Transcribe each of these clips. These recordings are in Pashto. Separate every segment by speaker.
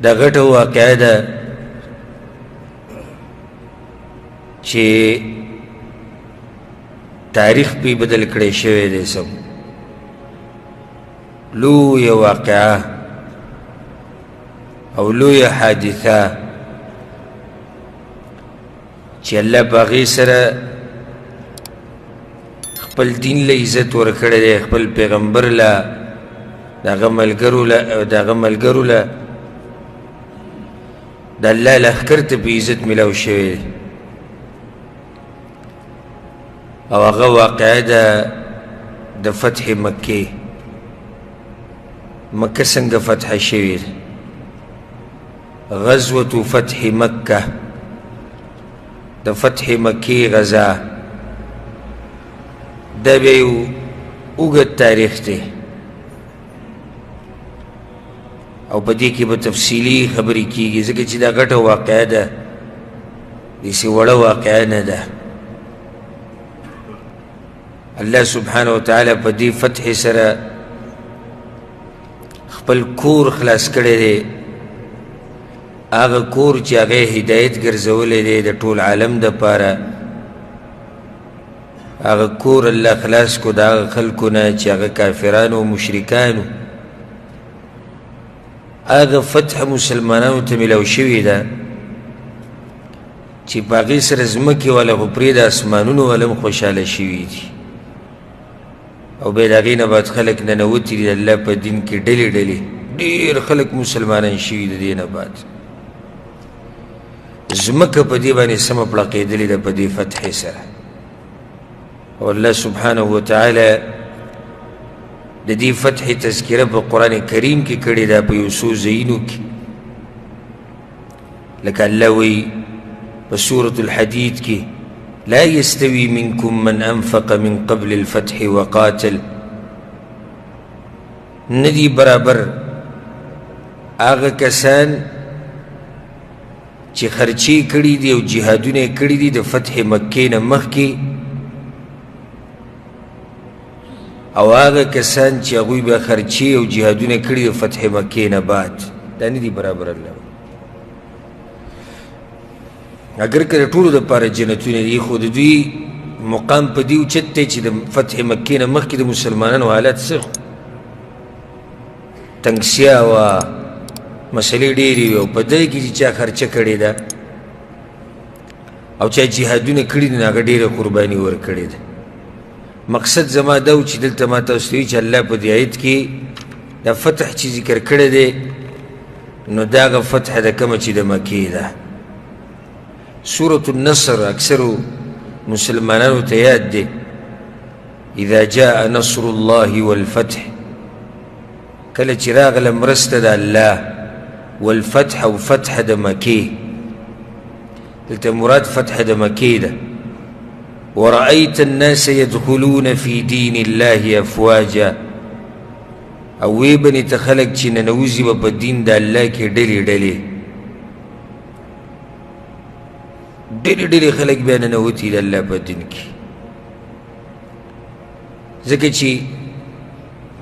Speaker 1: دا غټه واقعه ده چې تاریخ پی بدل کړی شوی دی سم لویه واقعه او لویه حادثه چې الله په هغې سره خپل دین له عزت ورکړی دی خپل پیغمبر له د هغه ملګرو له د الله لښکر ته په عزت میلاو شوی دی او هغه واقعه ده د فتح مکې مکه څنګه فتح شوې ده غزوة فتح مکه د فتح مکې غزا دا بیا یو اوږد تاریخ دی او په دې کې به تفصیلي خبرې کېږي ځکه چې دا غټه واقعه ده داسې وړه واقعه نه ده الله سبحانه وتعالی په دې فتح سره خپل کور خلاص کړی دی هغه کور چې هغه هدایت ګرځولی دی د ټول عالم دپاره هغه کور الله خلاص کو د هغه خلکو نه چې هغه کافرانو او مشرکانو هغه فتح مسلمانانو ته میلاو شوې ده چې په هغې سره ځمکې والا خو پرې د اسمانونو والا هم خوشحاله شوي دي او بیا د هغې نه بعد خلک ننوتي دي د الله په دین کې ډلې ډلې ډېر خلک مسلمانان شوي د دې نه بعد ځمکه په دې باندې سمه پړقېدلې ده په دې فتح سره او الله سبحانه وتعالی د دې فتح تذکره په قرآن کریم کې کړې ده په یو څو ځایونو کې لکه الله وایي په سورة الحدید کې لا يستوي منكم من أنفق من قبل الفتح وقاتل ندی برابر آغا کسان چې خرچی کړي دي او جهادونه کړي دي د فتح مکې نه مخکې او هغه کسان چې هغوی به خرچی او جهادونه کړي د فتح مکې نه بعد دا ندی برابر الله اگر که د ټولو دپاره جنتونه دي خو د دوی مقام په دې اوچت دی چې د فتح مکې نه مخکې د مسلمانانو حالت څه تنګسیا وه مسلې ډېرې وي او په دې کې چې چا خرچه کړې ده او چا جهادونه کړي دي نو هغه ډېره قرباني ورکړې ده مقصد زما دا و چې دلته ما تاسو ته وي چې الله په دې آیت کې دا فتح چې ذکر کړی دی نو دا هغه فتح ده کومه چې د مکې ده سورة النصر اکثرو مسلمانانو ته یاد دی اذا جاء نصر الله والفتح کله چې راغله مرسته د الله والفتح او فتح د مکې دلته مراد فتح د مکې ده ورأيت الناس يدخلون في دين الله أفواجا او وی بني ته خلک چې ننوځي به په دین د الله کې ډلې ډلې ډېرې ډېرې خلک بیا ننوتي د الله په دین کې ځکه چې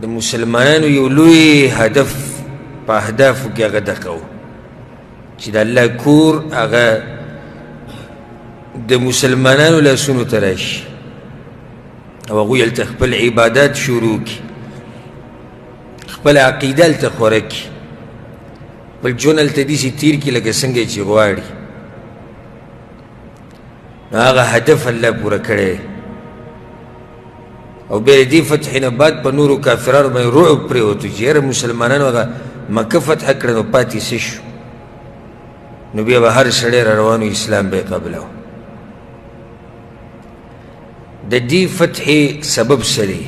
Speaker 1: د مسلمانانو یو لوی هدف په اهدافو کې هغه دغه و چې د الله کور هغه د مسلمانانو لاسونو ته راشي او هغوی هلته خپل عبادات شروع کړي خپل عقیده هلته خوره کړي خپل ژوند هلته داسې تېر کړي لکه څنګه چې غواړي نو هغه هدف الله پوره کړی او بیا د دې فتح نه بعد په نورو کافرانو باندې رعب پرېوتو چې یاره مسلمانانو هغه مکه فتح کړه نو پاتې څه شو نو بیا به هر سړی را روانو اسلام به یې قبلو د دې فتح سبب څه دی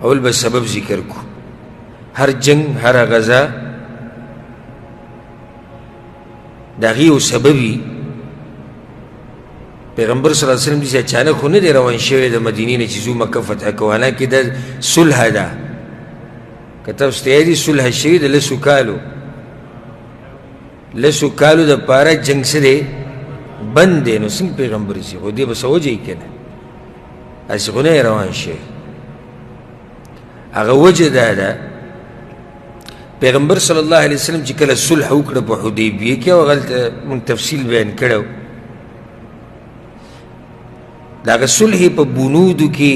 Speaker 1: اول به سبب ذکر کو هر جنگ هر غزا د هغې یو سبب وي پیغمبر صلی الله علیه وسلم داسې اچانک خو نه دی روان شوی د مدینې نه چې ځو مکه فتح کوو حالانکې دا صلح ده که تاسو ته یاد صلح شوي د لسو کالو دپاره جنګ څه دی بند دی نو څنګه پیغمبر شي خو دې به څه وجهی که نه هسې خو نه روان شوی هغه وجه دا ده پیغمبر صلی الله علیه وسلم چې کله صلح وکړه په حدیبیه کې او هغلته موږ تفصیل بیان کړی د هغه صلح په بنودو کې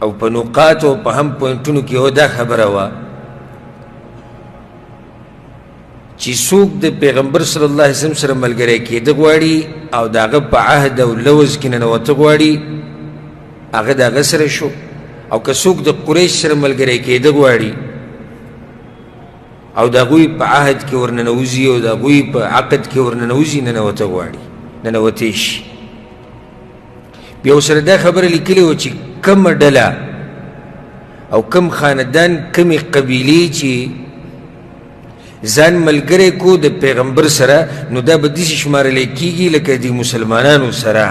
Speaker 1: او په نقاطو او په هم پوینټونو کې یو دا خبره وه چې څوک د پیغمبر صلی الله علیه وسلم سره ملګری کېده غواړي او د هغه په عهد او لوز کې ننوته غواړي هغه د هغه سره شو او که څوک د قریش سره ملګری کېده غواړي او د هغوی په عهد کې ورننوځي او د هغوی په عقد کې ورننوځي ننوته غواړي ننوتی شي بیا ورسره دا خبره لیکلې وه چې کومه ډله او کم خاندان کمې قبیلې چې ځان ملګری کو د پیغمبر سره نو دا به داسې شمارلی کېږي لکه د مسلمانانو سره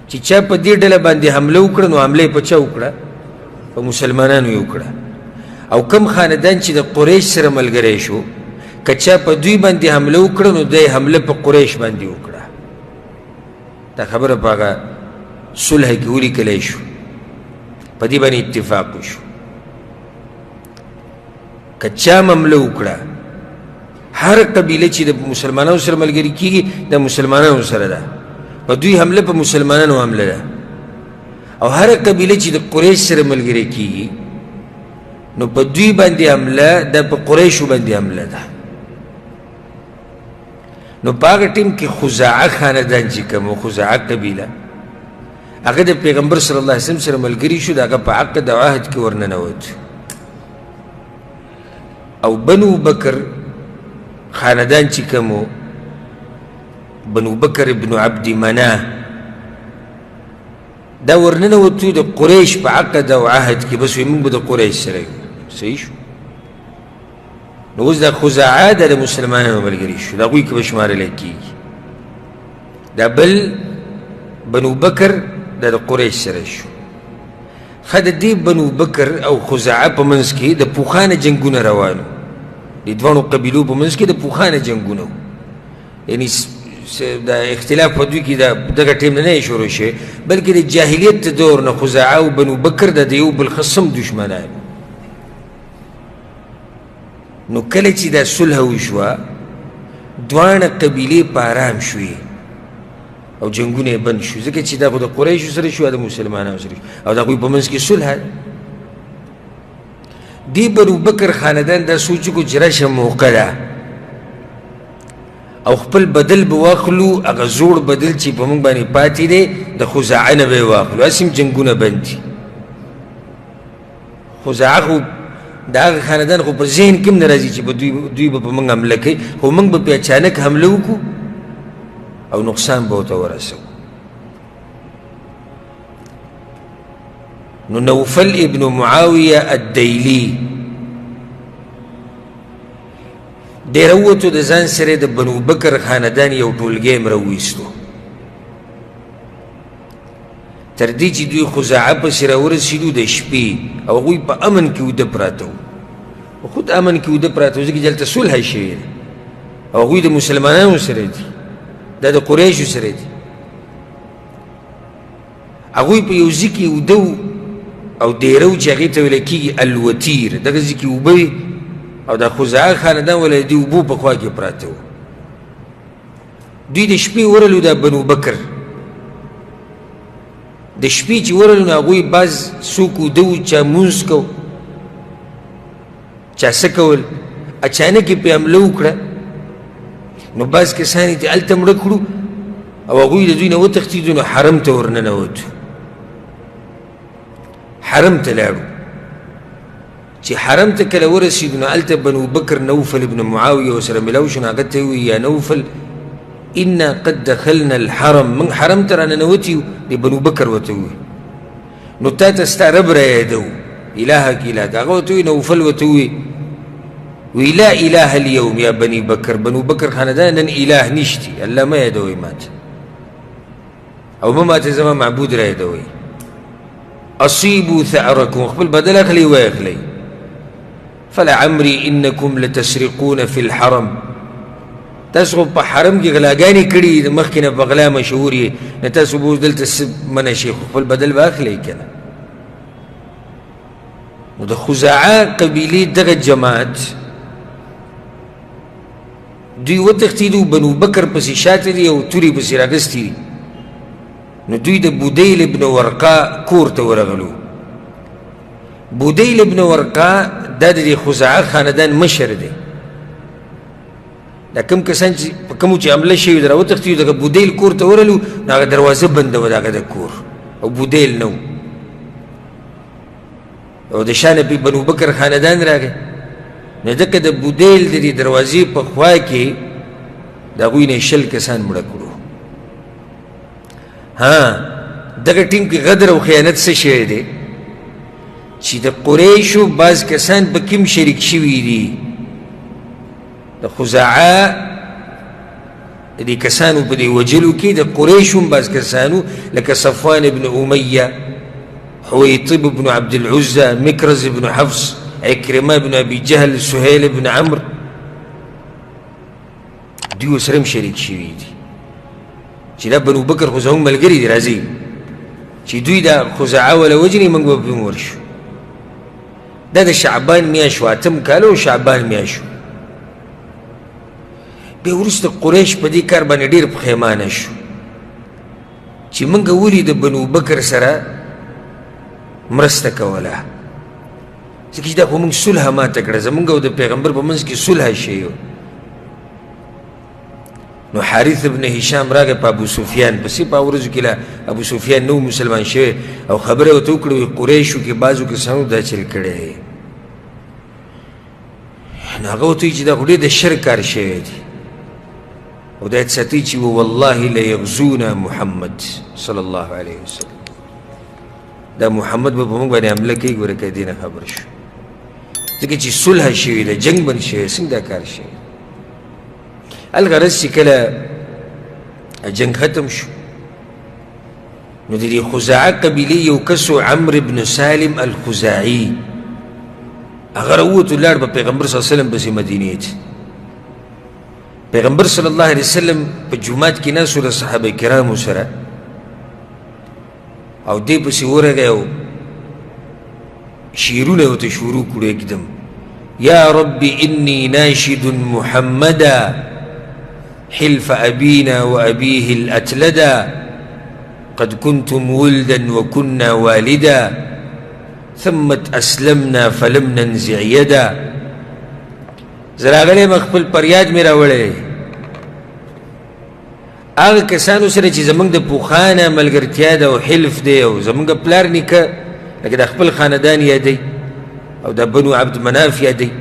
Speaker 1: چې چا په دې ډله باندې حمله وکړه نو حمله یې په چا وکړه په مسلمانانو یې وکړه او کم خاندان چې د قریش سره ملګری شو که چا په دوی باندې حمله وکړه نو دی حمله په قریش باندې وکړه دا خبره په هغه صلح کې ولیکلی شو په دې باندې اتفاق وشو که چا حمله وکړه هر قبیله چې د مسلمانانو سره ملګري کېږي د مسلمانانو سره ده په دوی حمله په مسلمانانو حمله ده او هر قبیله چې د قریش سره ملګري کېږي نو په دوی باندې حمله د په قریشو باندې حمله ده نو په هغه ټیم کې خزاعه خاندان چې کوم خزاعه قبیله هغه د پیغمبر صلی الله علیه وسلم سره ملګري شو د هغه په عقد او عهد کې ورننوت او بنو بکر خاندان چې کوم بنو بکر ابن عبد مناه دا ورننوتو د قریش په عقد او عهد کې بس وي موږ به د قریش سره یو صحیح شو نو اوس دا خزاعه د مسلمانانو ملګري شو د هغوی کې به شمارلی کېږي دا بل بنو بکر دا د قریش سره شو ښه د دې بنو بکر او خزاعه په منځ کې د پوخانه جنګونه روانو د دواړو قبیلو په منځ کې د پوخانه جنګونه یعنی دا اختلاف په دوی کې دغه ټیم نه شروع شي بلکې د جاهلیت د دور نه خزاعه او بنو بکر د یو بل خصم دشمنان نو کله چې دا صلح وشوه دواړه قبیلې په ارام شوې او جنګونه یې بند شو ځکه چې دا خو د قریشو سره شو د مسلمانانو سره شو او د هغوی په منځ کې صلح دی بنو بکر خاندان دا سوچ کو چې راشه موقع ده او خپل بدل به واخلو هغه زوړ بدل چې په موږ باندې پاتې دی د خزاعه نه به یې واخلو هسې هم جنګونه بند دي خزاعه خو د هغه خاندان خو په ذهن کې هم نه راځي چې دوی به په موږ حمله کوي خو موږ به پې اچانک حمله وکړو او نقصان به ورته ورسوو نو نوفل ابن معاویه الدیلی ډېر ووتو د ځان سره د بنو بکر خاندان یو ټولګی یې راوویستو تر دې چې دوی خزاعه پسې راورسېدو د شپې او هغوی په امن کې وده پراته وو خود امن کې وده پراته وو ځکه چې هلته صلح شوې ده او هغوی د مسلمانانو سره دي دا د قریشو سره دي هغوی په یو ځای کې وده وو او ډېره وو چې هغې ته ویله کېږي الوتیر دغه ځای کې اوبه وي او دا خزاعه خاندان ولا د اوبو په خوا کې پراته وو دوی د شپې ورلو دا بنو بکر د شپې چې ورلو نو هغوی بعض څوک وده وو چا مونځ کو چا څه کول اچانک یې پې حمله وکړه نو بعض کسان یې هلته مړه کړو او هغوی د دوی نه وتښتېدو نو حرم ته ورننوتو حرم ته لاړو چې حرم ته کله ورسېدو نو هلته بنو بکر نوفل ابن معاویه ورسره ملاو شو نو هغه ته ووایي یا نوفل انا قد دخلنا الحرم من حرم ته راننوتي یو د بنو بکر ورته ووایي نو تا ته ستا رب رایاده الهک الهک هغه ورته ووایي نوفل ورته ووایي وی لا اله اليوم یا بني بکر بنو بکر خاندان نن اله نشتی الله ما یادوئ ماته او ماته زما معبود رایادوئ اصیبوا ثأرکم خپل بدل اخلئ ویخلئ فلعمري انکم لتسرقون في الحرم تاسو په حرم کې غلاګانې کړي د مخکې نه په غلا مشهور یې نه تاسو به اوس دلته منع شي خپل بدل به اخلئ که نه نو د خزاعه قبیلې دغه جماعت دوی وتښتېدو، بنو بکر پسې شاته دي او تورې پسې راګستې دي. نو دوی د بودیل ابن ورقا کور ته ورغلو. بودیل ابن ورقا دا د خزاعه خاندان مشر دی. دا کوم کسان چې په کومو چې حمله شوي د راوتښتېدو دغه بودیل کور ته ورغلو، نو هغه دروازه بنده وه د هغه د کور او بودیل نه و. او د شا نه پې بنو بکر خاندان راغی. نو ځکه د بودیل د دې دروازې په خوا کې د هغوی نه 20 کسان مړه کړو. دغه ټیم کې غدر او خیانت څه شی دی چې د قریشو بعض کسان په کې شریک شوي دي. د خزاعه د دې کسانو په دې وجلو کې د قریشو بعض کسانو لکه صفوان ابن امیه، حویطب بن عبد العزى، مکرز بن حفص، عکرمه بن ابي جهل، سهيل بن عمرو، دوی ورسره هم شریک شوي دي چې دا بنو بکر خو زموږ ملګري دي، راځئ چې دوی دا خزاعه وله وجني موږ به پرې ورشو. دا د شعبان میاشت و، 8 کاله و شعبان میاشت و. بیا وروسته قریش په دې کار باندې ډېر پښیمانه شو چې موږ ولې د بنو بکر سره مرسته کوله، ځکه چې دا خو موږ صلح ماته کړه، زموږ او د پیغمبر په منځ کې صلح شوی و. نو حارث ابن هشام راغی په ابو سفیان پسې، په ورځو کې لا ابو سفیان نو مسلمان شوی، او خبره ورته وکړه قریشو کې بعضو کسانو دا چل کړی. نو هغه ورته وایي چې دا خو ډېر د شر کار شوی دی، او دا یې ساتي چې والله لیغزونا محمد صلی الله علیه وسلم، دا محمد به په موږ باندې حمله کوي. ګوره که دې نه خبر شو، ځکه چې صلح شوې ده، جنګ بند شوی، څنګه دا کار شوی. الغرض چې کله جنګ ختم شو، نو د دې خزاعه قبیلې یو کس و عمرو بن سالم الخزاعي، هغه راووتو لاړ په پیغمبر صلی الله علیه وسلم پسې مدینې ته. پیغمبر صلی الله علیه وسلم په جومات کې ناست و د صحابه کرامو سره، او دې پسې ورغی او شعرونه ورته شروع کړو एकदम: یا رب انی ناشد محمدا حلف ابینا و ابیه الاتلدا قد کنتم ولدا وكنا والدا ثمت اسلمنا فلم ننزع یدا. زراغلی مخفل پریاد می راوړی هغه کسانو سره چې زمونږ د پوخانه ملګرتیا ده او حلف دی، او زمونږ پلار نیکه لکه د خپل خاندان یادوي، او د بنو عبد مناف یادوي،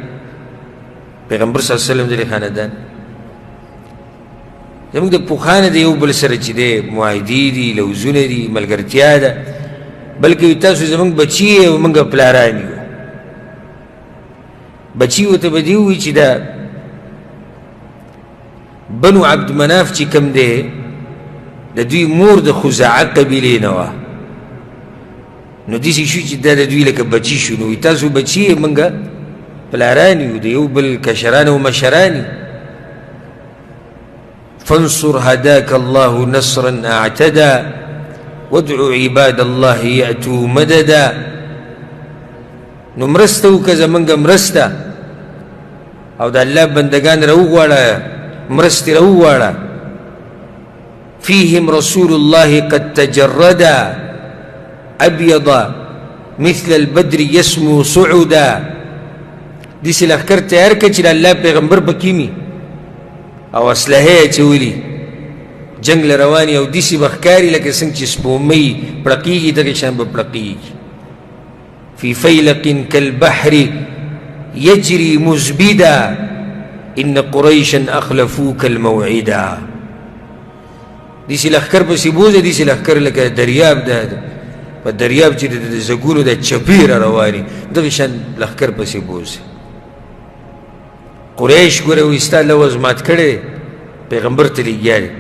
Speaker 1: پیغمبر صلی الله علیه وسلم د خاندان زمونږ د پوخانه د یو بل سره چې دی معاهدې دي، لوزونه دي، ملګرتیا ده، بلکې تاسو زمونږ بچي یې او موږ پلاران یو. بچي ورته به دې ووایي چې دا بنو عبد مناف چې کوم دی د دوی مور د خزاعه قبیلې نه وه، نو داسې شو چې دا د دوی لکه بچي شو. نو تاسو بچي یې موږ پلاران یو، د یو بل کشران او مشران یو. فانصر هداك الله نصرا اعتدى وادعو عباد الله يأتوا مددا. نو مرسته وکړه زمونږ مرسته، او د الله بندگان راوغواړه، مرستې راوغواړه. فيهم رسول الله قد تجردا ابيض مثل البدر يسمو صعدا. داسې لښکر تیار کړه چې د الله پیغمبر پکې وي او اسلحې یې اچولي، جنګ له رواني، او داسې به ښکاري لکه څنګه چې سپومۍ پړقېږي، دغه شان به پړقېږي. في فيلق كالبحر يجري مزبدا إن قريشا أخلفوك الموعدا. داسې لښکر پسې بوځه، داسې لښکر لکه دریاب ده، په دریاب چې د زګونو د چپېره رواني، دغه شان لښکر پسې بوځه. قریش ګوره وایي ستا لوز مات کړی، پیغمبر ته لګیا دی.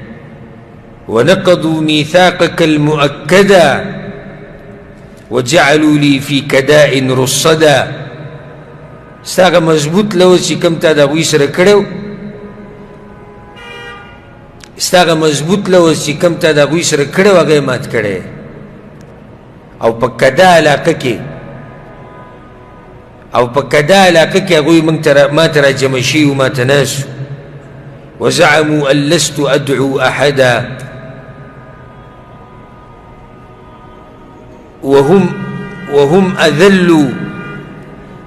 Speaker 1: ونقضوا ميثاقك المؤكدا وجعلوا لي في كداء رصدا. ستا هغه مضبوط لوز چې کوم تا د هغوی سره کړی، ستا هغه مضبوط لوز چې کوم تا د هغوی سره کړی و، هغه یې مات کړی. او په کدا علاقه کې او په کدا علاقه کې هغوی ما ته راجمع شي و ما ته ناس وزعموا ان لست ادعو احدا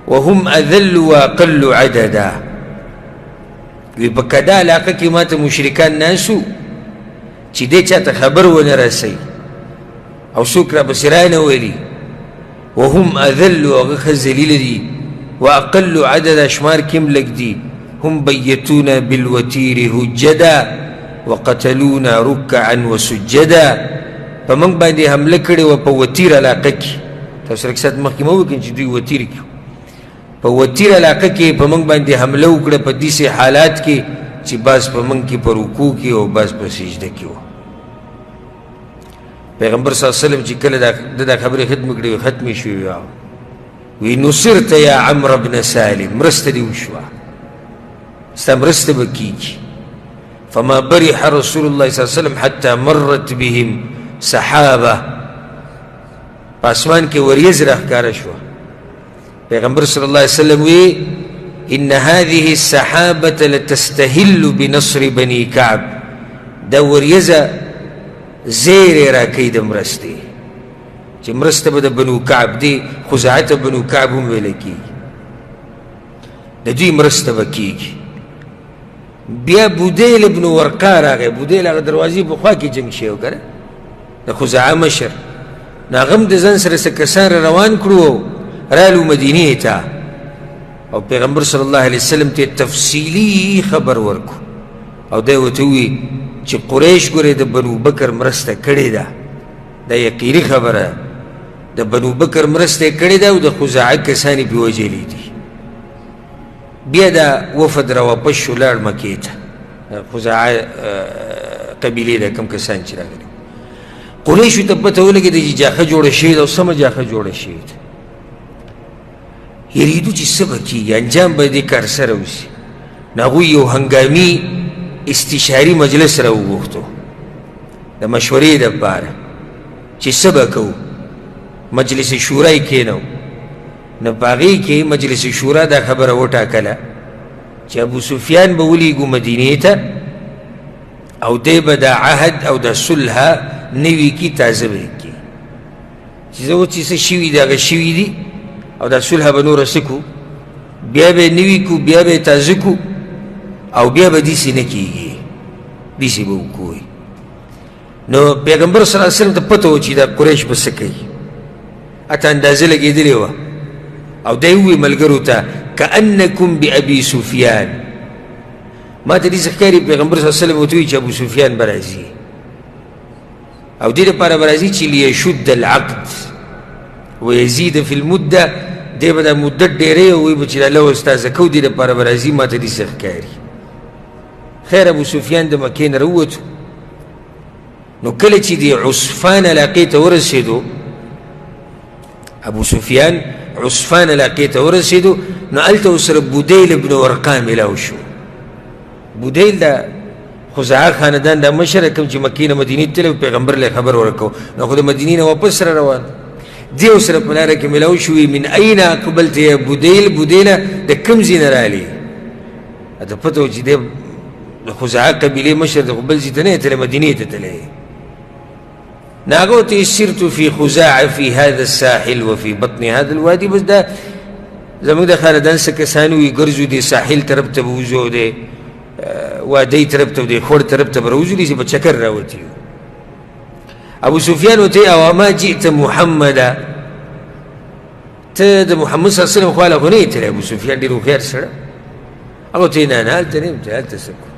Speaker 1: وهم اذل واقل عددا. وی په کدا علاقه کې ما ته مشرکان ناسو چې دې چاته خبر ونه رسوي او څوک راپسې رانه ویلي وهم اذل هغه ښه ذلیله دي واقل عددا شمار کې هم لږ دي هم بیتونا بالوتیر هجدا وقتلونا رکعا وسجدا. په موږ باندې حمله کړې وه په وتیر علاقه کې. تاسو رکسات مخکې مه وکړئ چې دوی وتیر کې په وتیر علاقه کې په موږ باندې حمله وکړه په داسې حالات کې چې بعض په موږ کې په رکوع کې او بعض په سجده کې وه. پیغمبر صلی الله علیه وسلم چې کله دا خبرې ختمې کړې وې ختمې شوې وی نصرت یا عمرو بن سالم مرسته دې وشوه ستا مرسته به کېږي. فما برح رسول الله صلی الله علیه وسلم حتى مرت بهم صحابه. په اسمان کې وریځ راښکاره شوه. پیغمبر صلی الله علیه وسلم وی ان هذه السحابه لتستهل بنصر بني كعب. دا وریځه زیرې راکوي د مرستې چې مرسته به د بنو کعب دی. خزاعه ته بنو کعب هم ویلی کېږي. د دوی مرسته به کېږي. بیا بودیل ابن ورقا راغی. بودیل هغه دروازې په خوا کې جنګ شوی و که نه د خزاعه مشر. نو هغه هم د ځان سره څه کسان را روان کړو او رالو مدینې ته او پیغمبر صلی الله علیه وسلم ته تفصیلي خبر ورکو او دی ورته ووایي چې قریش ګورې د بنو بکر مرسته کړې ده. دا یقیني خبره د بنو بکر مرسته یې کړې ده او د خزاعه کسان یې پرې وژلي دي. بیا دا وفد را واپس شو لاړ مکې ته. خزاعه قبیلې ده کوم کسان چې راغلي. قریشو ته پته ولګېده چې جاښه جوړه شوې ده او سمه جاښه جوړه شوې ده. یریدو چې څه به کېږي انجام به دې کار سره وشي. نو هغوی یو هنګامي استشاري مجلس را وغوښتو د مشورې دپاره چې څه به کوو. مجلس شورا یې کېنو. نو په هغې کې مجلس شورا دا خبره وټاکله چې ابو سفیان به ولیږو مدینې ته او دی به دا عهد او دا صلحه نوي کي تازه به یې کړي چې زه اوس چې څه شوي دي هغه شوي دي او دا صلحه به نوره څه کړو بیا به یې نوي کړو بیا به یې تازه کړو او بیا به داسې نه کېږي داسې به وکړو. نو پیغمبر صلی الله علیه وسلم ته پته و چې دا قریش به څه کوي. اته اندازه لګېدلې وه او دی ووایي ملګرو ته کأنکم بأبي سفیان. ما ته داسې ښکاري پیغمبر صلی الله علیه وسلم ورته وایي چې ابو سفیان به راځي او دې دپاره به راځي چې لیشد العقد ویزید فی المده. دی به دا مدت ډېرې او وایي به چې دا لوز تازه کوو دې دپاره به راځي. ما ته داسې ښکاري. خیر ابو سفیان د مکې نه راووتو. نو کله چې د عصفان علاقې ته ورسېدو ابو سفیان عصفان علاقې ته ورسېدو نو هلته ورسره بودیل ابن ورقا میلاو شو. بودیل د خزاعه خاندان دا مشره کوم چې مکې نه مدینې ته تللی پیغمبر له خبر ورکو نو خو د مدینې نه واپس سره روان دی ورسره په لاره کې میلاو شوي. من این اقبلت یا بودیل. بودیله د کوم ځای نه رالې ته پته و چې دی د خزاعه قبیلې مشر د خو بل ځای ته نه یې تللی مدینې ته تللی. نو هغه ورته سرت فی خزاعه فی هذا الساحل وفي بطن هذا الوادي. بس دا زموږ د خاندان څه کسان وي ګرځو دې ساحل طرف ته به وځو دی وادی طرف ته دی خور طرف ته به راوځو داسې په چکر راوتي. ابو سفیان ورته او ما جئت محمدا. ته د محمد صلی الله علیه وسلم خواله خو نه یې تللی. ابو سفیان ډېر هوښیار سړی. هغه ورته نه نه هلته نه یم ته هلته څه کوو.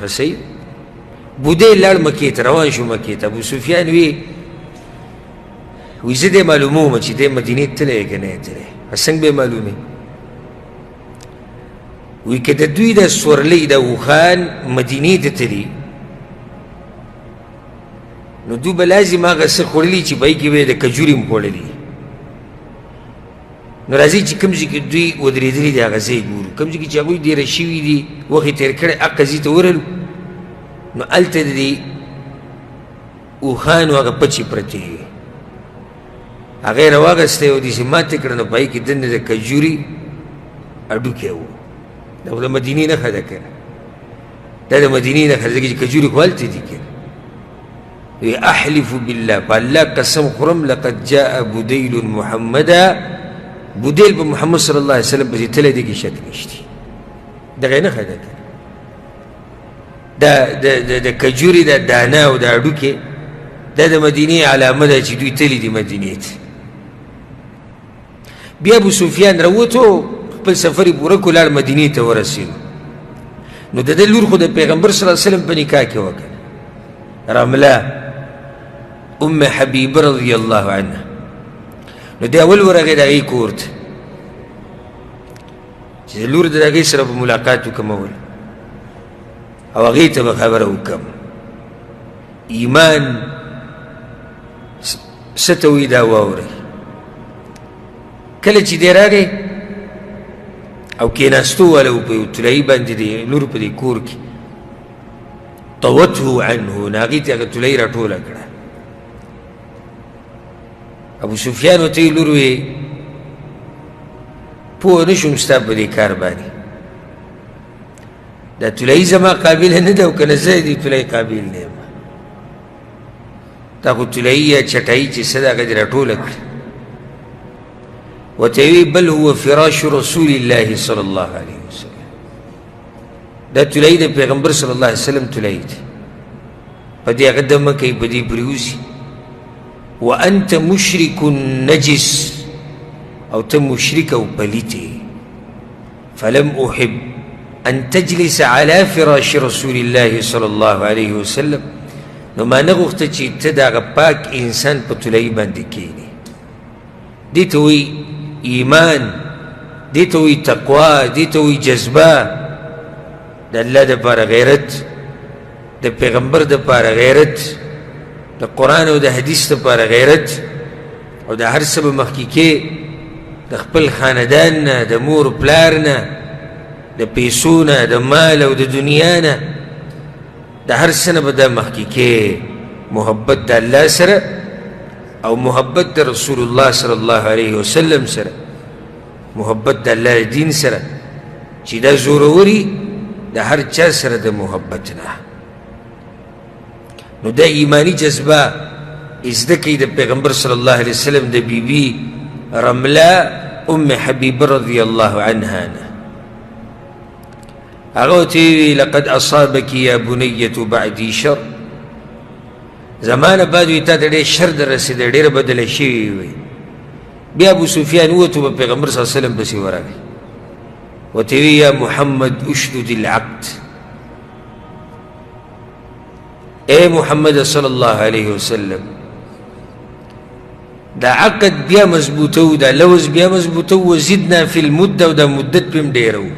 Speaker 1: ښه صحیح. بودیل لاړ مکې ته روان شو مکې ته. ابو سفیان وی زه دې معلومومه چې دی مدینې ته تللی که نه یې تللی. څنګه به معلومې وی که د دوی د سورلۍ د اوښان مدینې ته تلي نو دوی به لازم هغه څه خوړلي چې په هغې کې به یې د کجوري هم خوړلي. نو راځئ چې کوم ځای کې دوی ودرېدلي دي هغه ځای ګورو. کوم ځای کې چې هغوی ډېره شوي دي وخت یې تېر کړی هغه ځای ته ورلو. نو هلته د دې اوښانو هغه پچې پرتې وي هغه یې راواغستی او داسې ماتې کړه نو په هغې کې دننه د کجوري هډوکی و دا خو د مدینې نښه ده که دا د مدینې نښه ده ځکه چې کجوري خو هلته دي که وی احلف بالله په الله قسم خورم لقد جاء بدیل محمدا بدیل په محمد صلی الله علیه وسلم پسې تللی دی کې شک نشتی دغه یې نښه ده که د کجوري دا دانه او دا هډوکې دا د مدینې علامه ده چې دوی تللی دي مدینې ته بیا ابو سفیان راووتو خپل سفر یې پوره کړو لاړ مدینې ته ورسېدو نو د ده لور خو د پیغمبر صلی الله علیه وسلم په نکاح کې وکړه رمله ام حبیبه رضی الله عنها نو دی اول ورغې د هغې کور ته چې د لور د هغې سره به ملاقات وکړمول او هغې ته به خبره وکړم ایمان څه ته وایي دا واورئ کله چې دی راغی او کېناستو والا و په یو طلایي باندې د لور په دې کور کې طوته عنه نو هغې ته هغه طلایي راټوله کړه ابو سفیان ورته یې لور وې پوه نه شوم ستا په دې کار باندې دا طلایي زما قابله نه ده او که نه زه دې طلایي قابل نه یم دا خو طلایي یا چټایي چې څه ده هغه دې راټوله کړه ورته وی بل هو فراش رسول الله صلی الله علیه وسلم دا طلایي د پیغمبر صلی الله علیه وسلم طلایي دی په دې هغه دمه کوي په دې پرېوځي وانت مشرک نجس او ته مشرک او پلیت فلم احب ان تجلس على فراش رسول الله صلی الله علیه وسلم نو ما نه غوښته چې ته د هغه پاک انسان په طلایي باندې کښېنې دې ته وایي ایمان دې ته وایي تقوا دې ته وایي جذبه د الله دپاره غیرت د پیغمبر دپاره غیرت د قرآن او د حدیث دپاره غیرت او د هر څه به مخکې کې د خپل خاندان نه د مور پلار نه د پیسو نه د مال او د دنیا نه د هر څه نه به دا مخکې کې محبت د الله سره او محبت د رسول الله صلی الله علیه وسلم سره محبت د الله دین سره چې دا زوروري د هر چا سره د محبت نه نو دا ایمانی جذبه ازده کوي د پیغمبر صلی الله علیه وسلم د بیبي رمله ام حبیبه رضی الله عنها نه هغه ورته ویي لقد اصابك یا بنیة بعدي شر زمانه بعد وی تا ته ډېر شر در رسېدی ډېره بدله شوې وي بیا ابو سفیان ووتو په پیغمبر صلی الله علیه وسلم پسې ورغی ورته ویي یا محمد اشدد العقد اے محمد صلی الله علیه وسلم دا عقد بیا مضبوطه و دا لوز بیا مضبوطه و زدنا فی المده و دا مدت پې هم ډېره و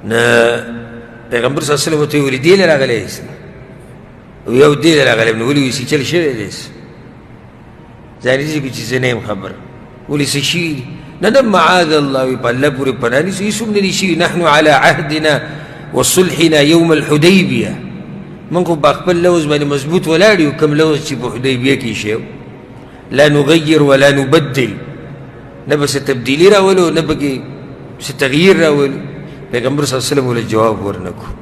Speaker 1: نه پیغمبر صلی الله علیه وسلم ورته ویلي دې له راغلی یې یو دې له راغلی نو ولې وایي چې چل شوی دی ځان یې چې زه نه یم خبر ولې څه شوي دي نه نه معاذ الله وي په الله پورې پناه نیسو هېڅ هم نه دي شوي نحن على عهدنا وصلحنا يوم الحدیبیه من خو په خپل لوز باندې مضبوط ولاړ یو کوم لوز چې په حدیبیه کې شی لا نغیر ولا نبدل نه به څه تبدیلي راولو نه پکې څه تغییر راولو پیغمبر صلی الله علیه وسلم ولې جواب ورنکړو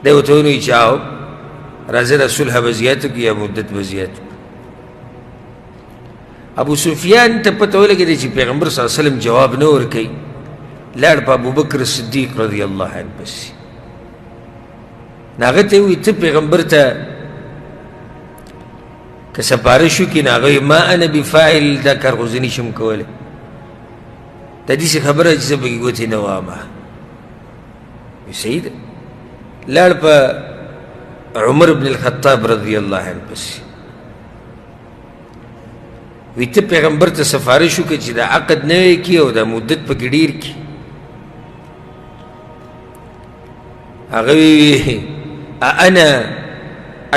Speaker 1: دی ورته ونوایي چې آو راځه دا صلح به زیاته کړو یا مدت به زیاته کړو ابو سفیان ته پته ولګېده چې پیغمبر صلی الله علیه وسلم جواب نه ورکوي لاړ په ابوبکر صدیق رضی الله عنه پسې هغه ته وایي ته پیغمبر ته که سپارش وکړي نو هغه ما انا بفاعل دا کار خو زه نشم کولی دا داسې خبره چې زه پکې ګوتې نه وامه صحیح ده لاړ په عمر بن الخطاب رضی الله عنه پسې وی ته پیغمبر ته سفارش وکړه چې دا عقد نوی کړي او دا مدت پکې ډېر کړي هغه وی انا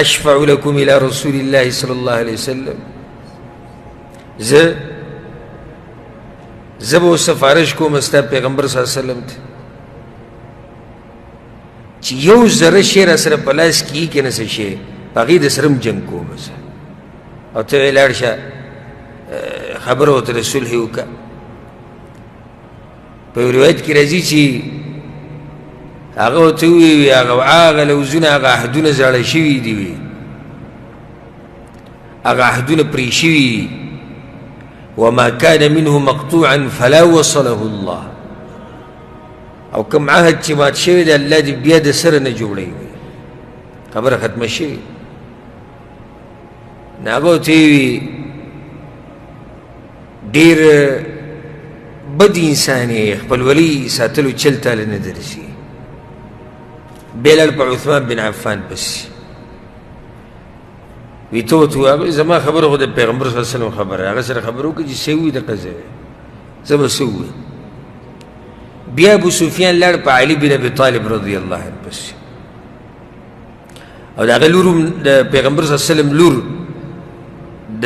Speaker 1: اشفع لكم الى رسول الله صلی الله علیه وسلم زه به سفارش کوم ستا پیغمبر صلی الله علیه وسلم ته چې یو ذره شی را سره په لاس کښېږي که نه څه شی هغې د سره هم جنګ کوم زه او ته وایې لاړ شه خبره ورته د صلحې وکړه په یو روایت کې راځي چې هغه ورته ووایي هغه لوزونه هغه عهدونه زاړه شوي دي وي هغه عهدونه پرې شوي دي وما كان منه مقطوعا فلا وصله الله او کوم عهد چې مات شوی دی الله دې بیا د سره نه جوړوي خبره ختمه شوي نو هغه ورته ووایي ډېر بد انسان یې خپلولي ساتلو چل تاله نه درسي بیا لاړ په عثمان بن عفان پسې وی ته ورته ووایه زما خبره خو د پیغمبر صلی الله علیه وسلم خبره هغه سره خبره وکړه چې څه ووایي دقه زه زه به څه ووایم بیا ابو سفیان لاړ په علي بن ابي طالب رضی الله عنه پسې او د هغه لور د پیغمبر صلی الله علیه وسلم لور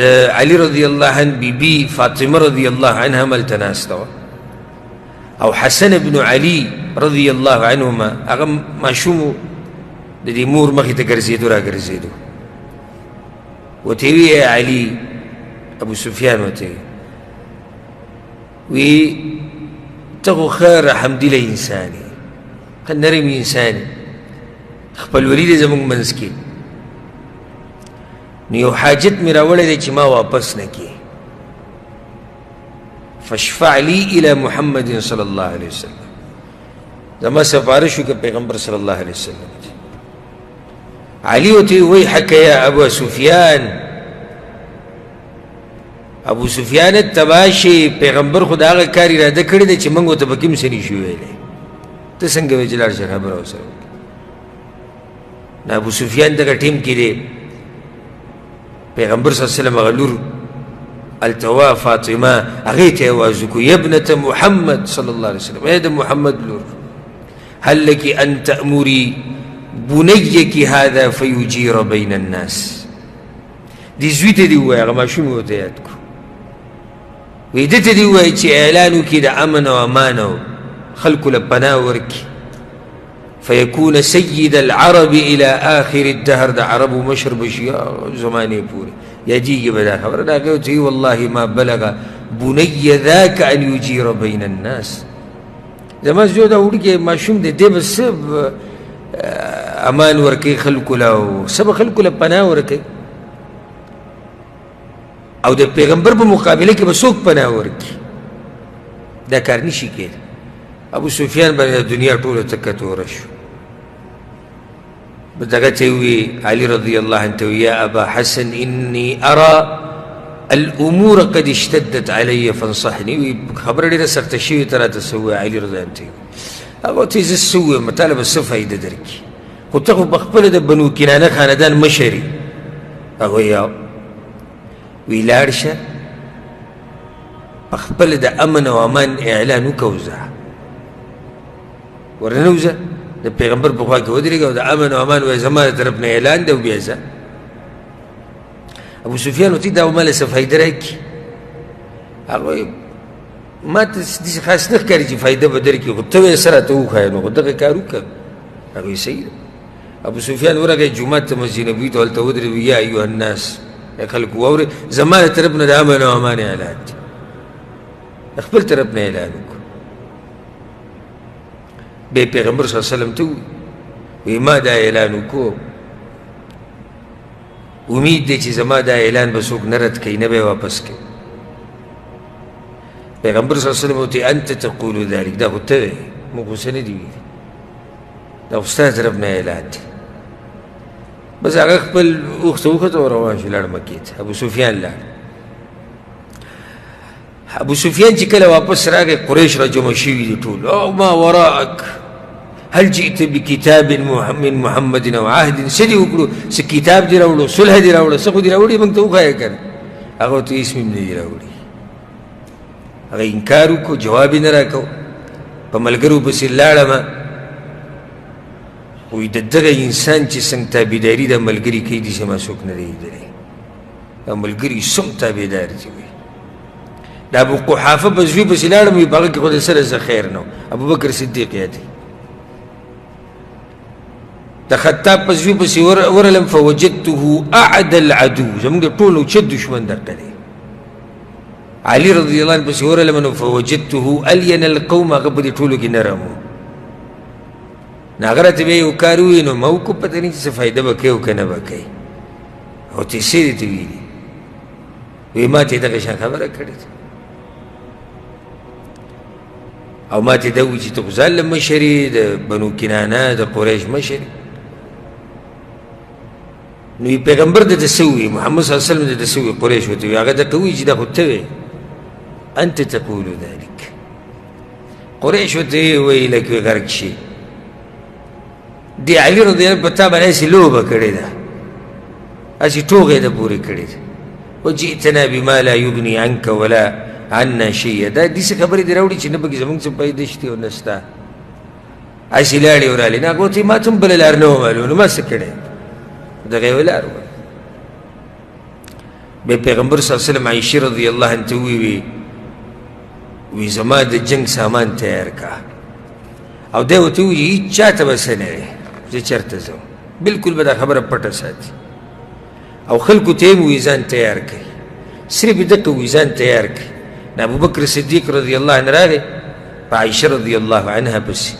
Speaker 1: د علي رضی الله عنه بیبي فاطمه رضی الله عنها هملته ناسته وه او حسن بن علي رضی الله عنهما هغه ماشوم د دې مور مخې ته ګرځېدو را ګرځېدو ورته وی ای علي ابو سفیان ورته وی ته خو ښه رحمدله انسان یې ښه نرم انسان یې خپلولي دی زموږ منځ کې نو یو حاجت مې راوړی دی چې ما واپس نه کړي فاشفع لي الى محمد صلی الله علیه وسلم زما سفارش وکړه پیغمبر صلی الله علیه وسلم علي ورته ویحک یا ابا سفیان ابو سفیان تباشي پیغمبر خو د هغه کار اراده کړې ده چې موږ ورته به کوم څه نشو ویلی ته څنګه وایې چې لاړ شه خبره ورسره وکړې نو ابو سفیان دغه ټیم کې دی پیغمبر صلی الله علیه وسلم هغه لور هلته وه فاطمه هغې ته یې اواز وکړو یا ابنة محمد صلی الله علیه وسلم ای د محمد لور هل لك ان تأمري بنيك هذا فيجير بين الناس دې زوی ته دې ووایه هغه ماشوم یې ورته یاد کړو وی ده ته دې ووایه چې اعلان وکړي د امن او امان او خلکو له پناه ورکړي فيكون سيد العرب الى اخر الدهر د عربو مشر بشي زمانه پورې یادېږي به دا خبره دا هغې ورته والله ما بلغ بني ذاك ان يجير بين الناس زما زوی دا وړوکی ماشوم دی دی به څه امان ورکوي خلکو له او څه به خلکو له پناه ورکوي او د پیغمبر په مقابله کې به څوک پناه ورکړي دا کار نشي کېدی ابو سفیان باندې د دنیا ټوله تکه توره شو دغه ته وی علي رضی الله عنه ته یا ابا حسن اني ارى الامور قد اشتدت علي فانصحني وی خبره ډېره سخته شوې ته راته څه ووایه علي رضی الله عنه هغه ته زه څه ووایم تا به څه فایده درکړي خو ته خو پخپله د بنو کنانه خاندان مشر یې هغه یا وی لاړ شه پخپله د امن او امان اعلان وکړه وځه ورننه وځه د پیغمبر په خوا کې ودرېږه او د امن او امان وایه زما د طرف نه اعلان دی او بیا ځه ابو سفیان ورته دا ما له څه فایده راکړي هغه وایي ما ته داسې خاص نه ښکاري چې فایده به درکړي خو ته یې څه راته وښایه نو خو دغه کار وکړه هغه وایي صحیح ده ابو سفیان ورغی جومات ته مسجد نبوي ته هلته ودرېد یا ایها الناس ای خلکو واورئ زما د طرف نه د امن او امان اعلان دی د خپل طرف نه اعلان وکړو بیا پیغمبر صلی الله علیه وسلم ته وی ما دا اعلان وکړو امید دی چې زما دا اعلان به څوک نه رد کوي نه به یې واپس کوي پیغمبر صلی الله علیه وسلم ورته انت تقول ذلک دا خو ته وایې موږ خو څه نه دي ویلي دا خو ستا طرف نه اعلان دی بس هغه خپل اوښ ته وکتو او روان شو لاړ مکې ته ابو سفیان لاړ ابو سفیان چې کله واپس راغی قریش را جمع شوي دي ټول او ما وراءک هل جئت بکتاب من محمد او عهد څه دې وکړو څه کتاب دې راوړو صلح دې راوړو څه خو دې راوړي موږ ته وښایه که نه هغه ورته هېڅ مې نه دي راوړي هغه انکار وکړو جواب یې نه راکړو په ملګرو پسې لاړمه وی د دغه انسان چې څنګه تابعداري د ملګري کوي داسې ما څوک نه دی لیدلی دا ملګري څوم تابعدار دي وي د ابو قحافه په زوی پسې لاړم وي په هغه کې خو د سره څه خیر نه و ابوبکر صدیق یادوي د خطاب په زوی پسې ورلم فوجدته اعد العدو زمونږ د ټولو اوچت دشمن دغه دی علي رضی الله عنه پسې ورلم نو فوجدته الین القوم هغه په دې ټولو کې نرم و نو هغه راته بیا یو کار ووایي نو ما وکړو پته نه چې څه فایده به کوي او که نه به کوي او ته څه دې ته ویلي وی ما ته یې دغه شان خبره کړې ده او ما ته دا ووایي چې ته خو ځان له مشر یې د بنو کنانه د قریش مشر نو پیغمبر د څه ووایي محمد صلی الله علیه وسلم د څه ووایي قریش ورته وایي هغه درته ووایي چې دا خو ته وایې انت تقول ذلك قریش ورته وایي لکه غرق شي دی علي رضی الله په تا باندې هسې لوبه کړې ده هسې ټوغې ده پورې کړې ده وجئتنا بما لا یغني عنك ولا عنا شیئا دا داسې خبرې دې راوړي چې نه پکې زموږ څه فایده شته او نه شته هسې لاړې ورالې نه هغه ورته ما ته هم بله لار نه وه معلوم نو ما څه کړی دغه یوه لار وه بیا پیغمبر صلی الله علیه وسلم عایشې رضی الله عنها ته وی زما د جنگ سامان تیار کا او دی ورته ووایي هېڅ چا ته به څه نه دی زه چېرته ځم بلکل به دا خبره پټه ساتي او خلکو ته یې هم وایي ځان تیار کوي صرف یې دقه وایي ځان تیار کوي نو ابوبکر صدیق رضی الله عنه راغی په عایشه رضی الله عنها پسې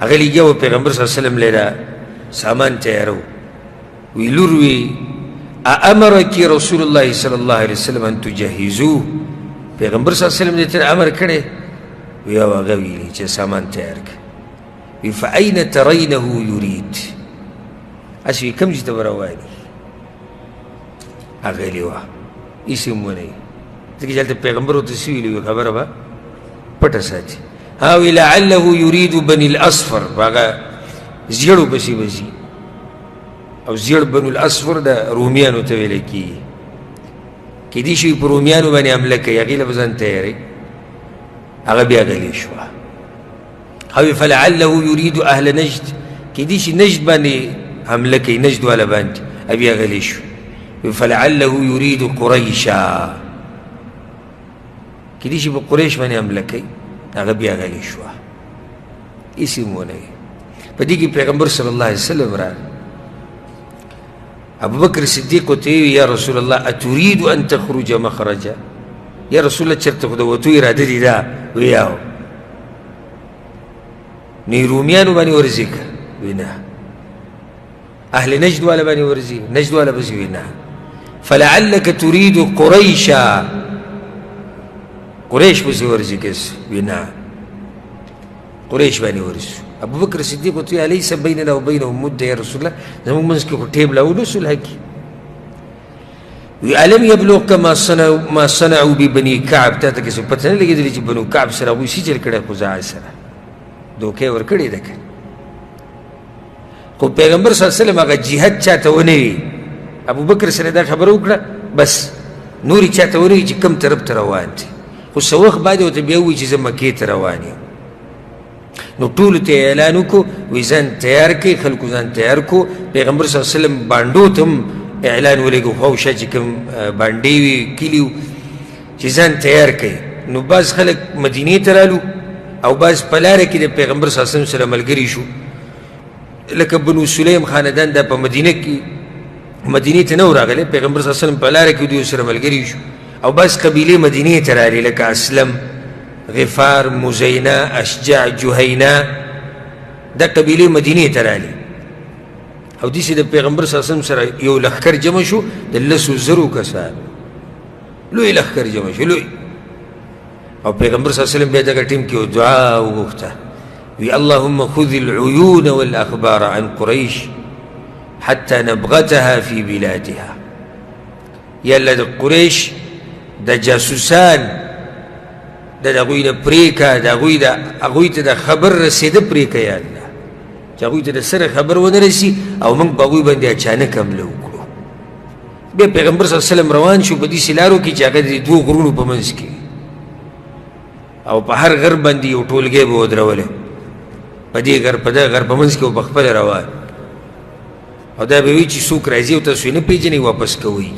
Speaker 1: هغه لګیا و پیغمبر صلی الله علیه وسلم له سامان تیارو وی لور وی امرک رسول الله صلی الله علیه وسلم ان تجهزوه پیغمبر صلی الله علیه وسلم دې ته امر کړی وی او هغه ویلي چې سامان تیار کړه وی فاین ترینه یرید هسې وي کوم ځای ته به روان یي هغه ویلې وه هېڅ هم ونه یي ځکه چې هلته پیغمبر ورته څه ویلي وي خبره به پټه ساتي ها وی لعله یرید بني الاصفر په هغه زیړو پسې به ځي او زیړ بنو الاصفر د رومیانو ته ویلی کېږي کیدای شي په رومیانو باندې حمله کوي هغې له به ځان تیاری هغه بیا غلی شوه او فلعله یرید اهل نجد کیدای شي نجد باندې حمله کوي نجد والا باندې بیا غلی شو فلعله یرید قریشا کیدای شي په قریش باندې حمله کوي هغه بیا غلی شوه هېڅ هم ونه وي په دې کې پیغمبر صلی الله علیه وسلم راغی ابوبکر صدیق ورته ویل یا رسول الله اتريد ان تخرج مخرجا یا رسول الله چېرته خو د وتو اراده دي دا وی او نو رومیانو باندې ورځي که وی نه اهل نجد والا باندې ورځي نجد والا پسې وی نه فلعلك تريد قریشا قریش پسې ورځي کس وی نه قریش باندې ورځو ابوبکر صدیق ورته ویل الیس بیننا وبینهم مده یا رسول الله زموږ منځ کې خو ټیم لا ونسو الحقي وی الم یبلغک ما صنعوا ببني کعب تا ته کې څه پته نه لګېدلې چې بنو کعب سره هغوی څه چل کړی خزاعه سره دوکې ورکړې ده که خو پیغمبر صلی الله علیه وسلم هغه جهاد چا ته ونه وي ابوبکر سره دا خبره وکړه بس نورې چا ته ونه وي چې کوم طرف ته روان دي خو څه وخت بعد ورته بیا ووایي چې زه مکې ته روان یم نو ټولو ته اعلان وکړو وی ځان تیار کړئ خلکو ځان تیار کړو پیغمبر صلی الله علیه وسلم بانډو ته هم اعلان ولېږو خواوشا چې کوم بانډې وي کلي و چې ځان تیار کړئ نو بعض خلک مدینې ته رالو او بعض په لاره کې د پیغمبر صلی الله علیه وسلم سره ملګري شو لکه بنو سلیم خاندان دا په مدینه کې مدینې ته نه و راغلی پیغمبر صلی الله علیه وسلم په لاره کې دوی سره ملګري شو او بعض قبیلې مدینې ته رالې لکه اسلم غفار مزینه اشجع جهینه دا قبیلې مدینې ته رالې او داسې د پیغمبر صلی الله علیه وسلم سره یو لښکر جمع شو د 100,000 کسان لوی لښکر جمع شو لوی او پیغمبر صلی الله علیه وسلم بیا دغه ټیم کې دعا وغوښته وی اللهم خذ العيون والاخبار عن قریش حتى نبغتها في بلادها یا الله د قریش د جاسوسان د هغوی نه پرېږه د هغوی ته د خبر رسېده پرېږه یا الله چې هغوی ته د سره خبر ونه رسي او موږ په هغوی باندې اچانک حمله وکړو بیا پیغمبر صلی الله علیه وسلم روان شو په دې لارو کې چې هغه د 2 غرونو په منځ کې او په هر غر باندې یو ټولګی به ودرولی په دې غر په دغه غر په منځ کې به پخپله روان او دا به وي چې څوک راځي او تاسو یې نه پېژنئ واپس کوئ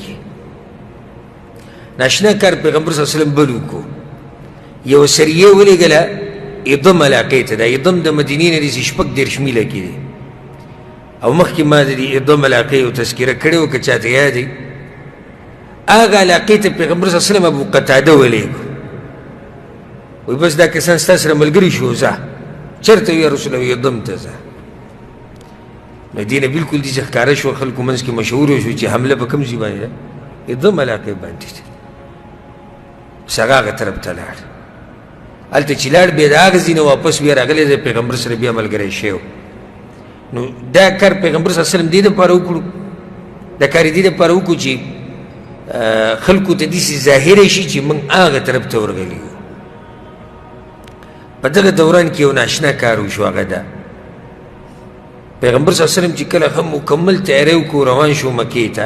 Speaker 1: ناشنا کار پیغمبر صلی الله علیه وسلم بل وکړو یو سریه ولېږله ادم علاقې ته دا ادم د مدینې نه داسې 36 میله کې دی او مخکې ما د دې دوم علاقې یو تذکره کړې وه که چاته یاد دی هغه علاقې ته پیغمبر صلی الله علیه وسلم ابو قتاده ولیږو وایي بس دا کسان ستا سره ملګري شو ځه چېرته وي یا رسول الله دم ته ځه نو دې نه بلکل داسې ښکاره شوه خلکو منځ کې مشهور شو چې حمله په کوم ځای باندې ده دم علاقې باندې ده بس هغه طرف ته لاړ هلته چې لاړ بیا د هغه ځای نه واپس بیا راغلی د پیغمبر سره بیا ملګری شوی نو دا کار پیغمبر صلی الله علیه وسلم دې دپاره وکړو دا کار یې دې دپاره وکړو چې خلکو ته داسې ظاهره شي چې موږ هغه طرف ته ورغلي یو په دغه دوران کې یو ناشنا کار وشو هغه ده پیغمبر صلی الله علیه وسلم چې کله هم مکمل تیاری وکړو روان شو مکې ته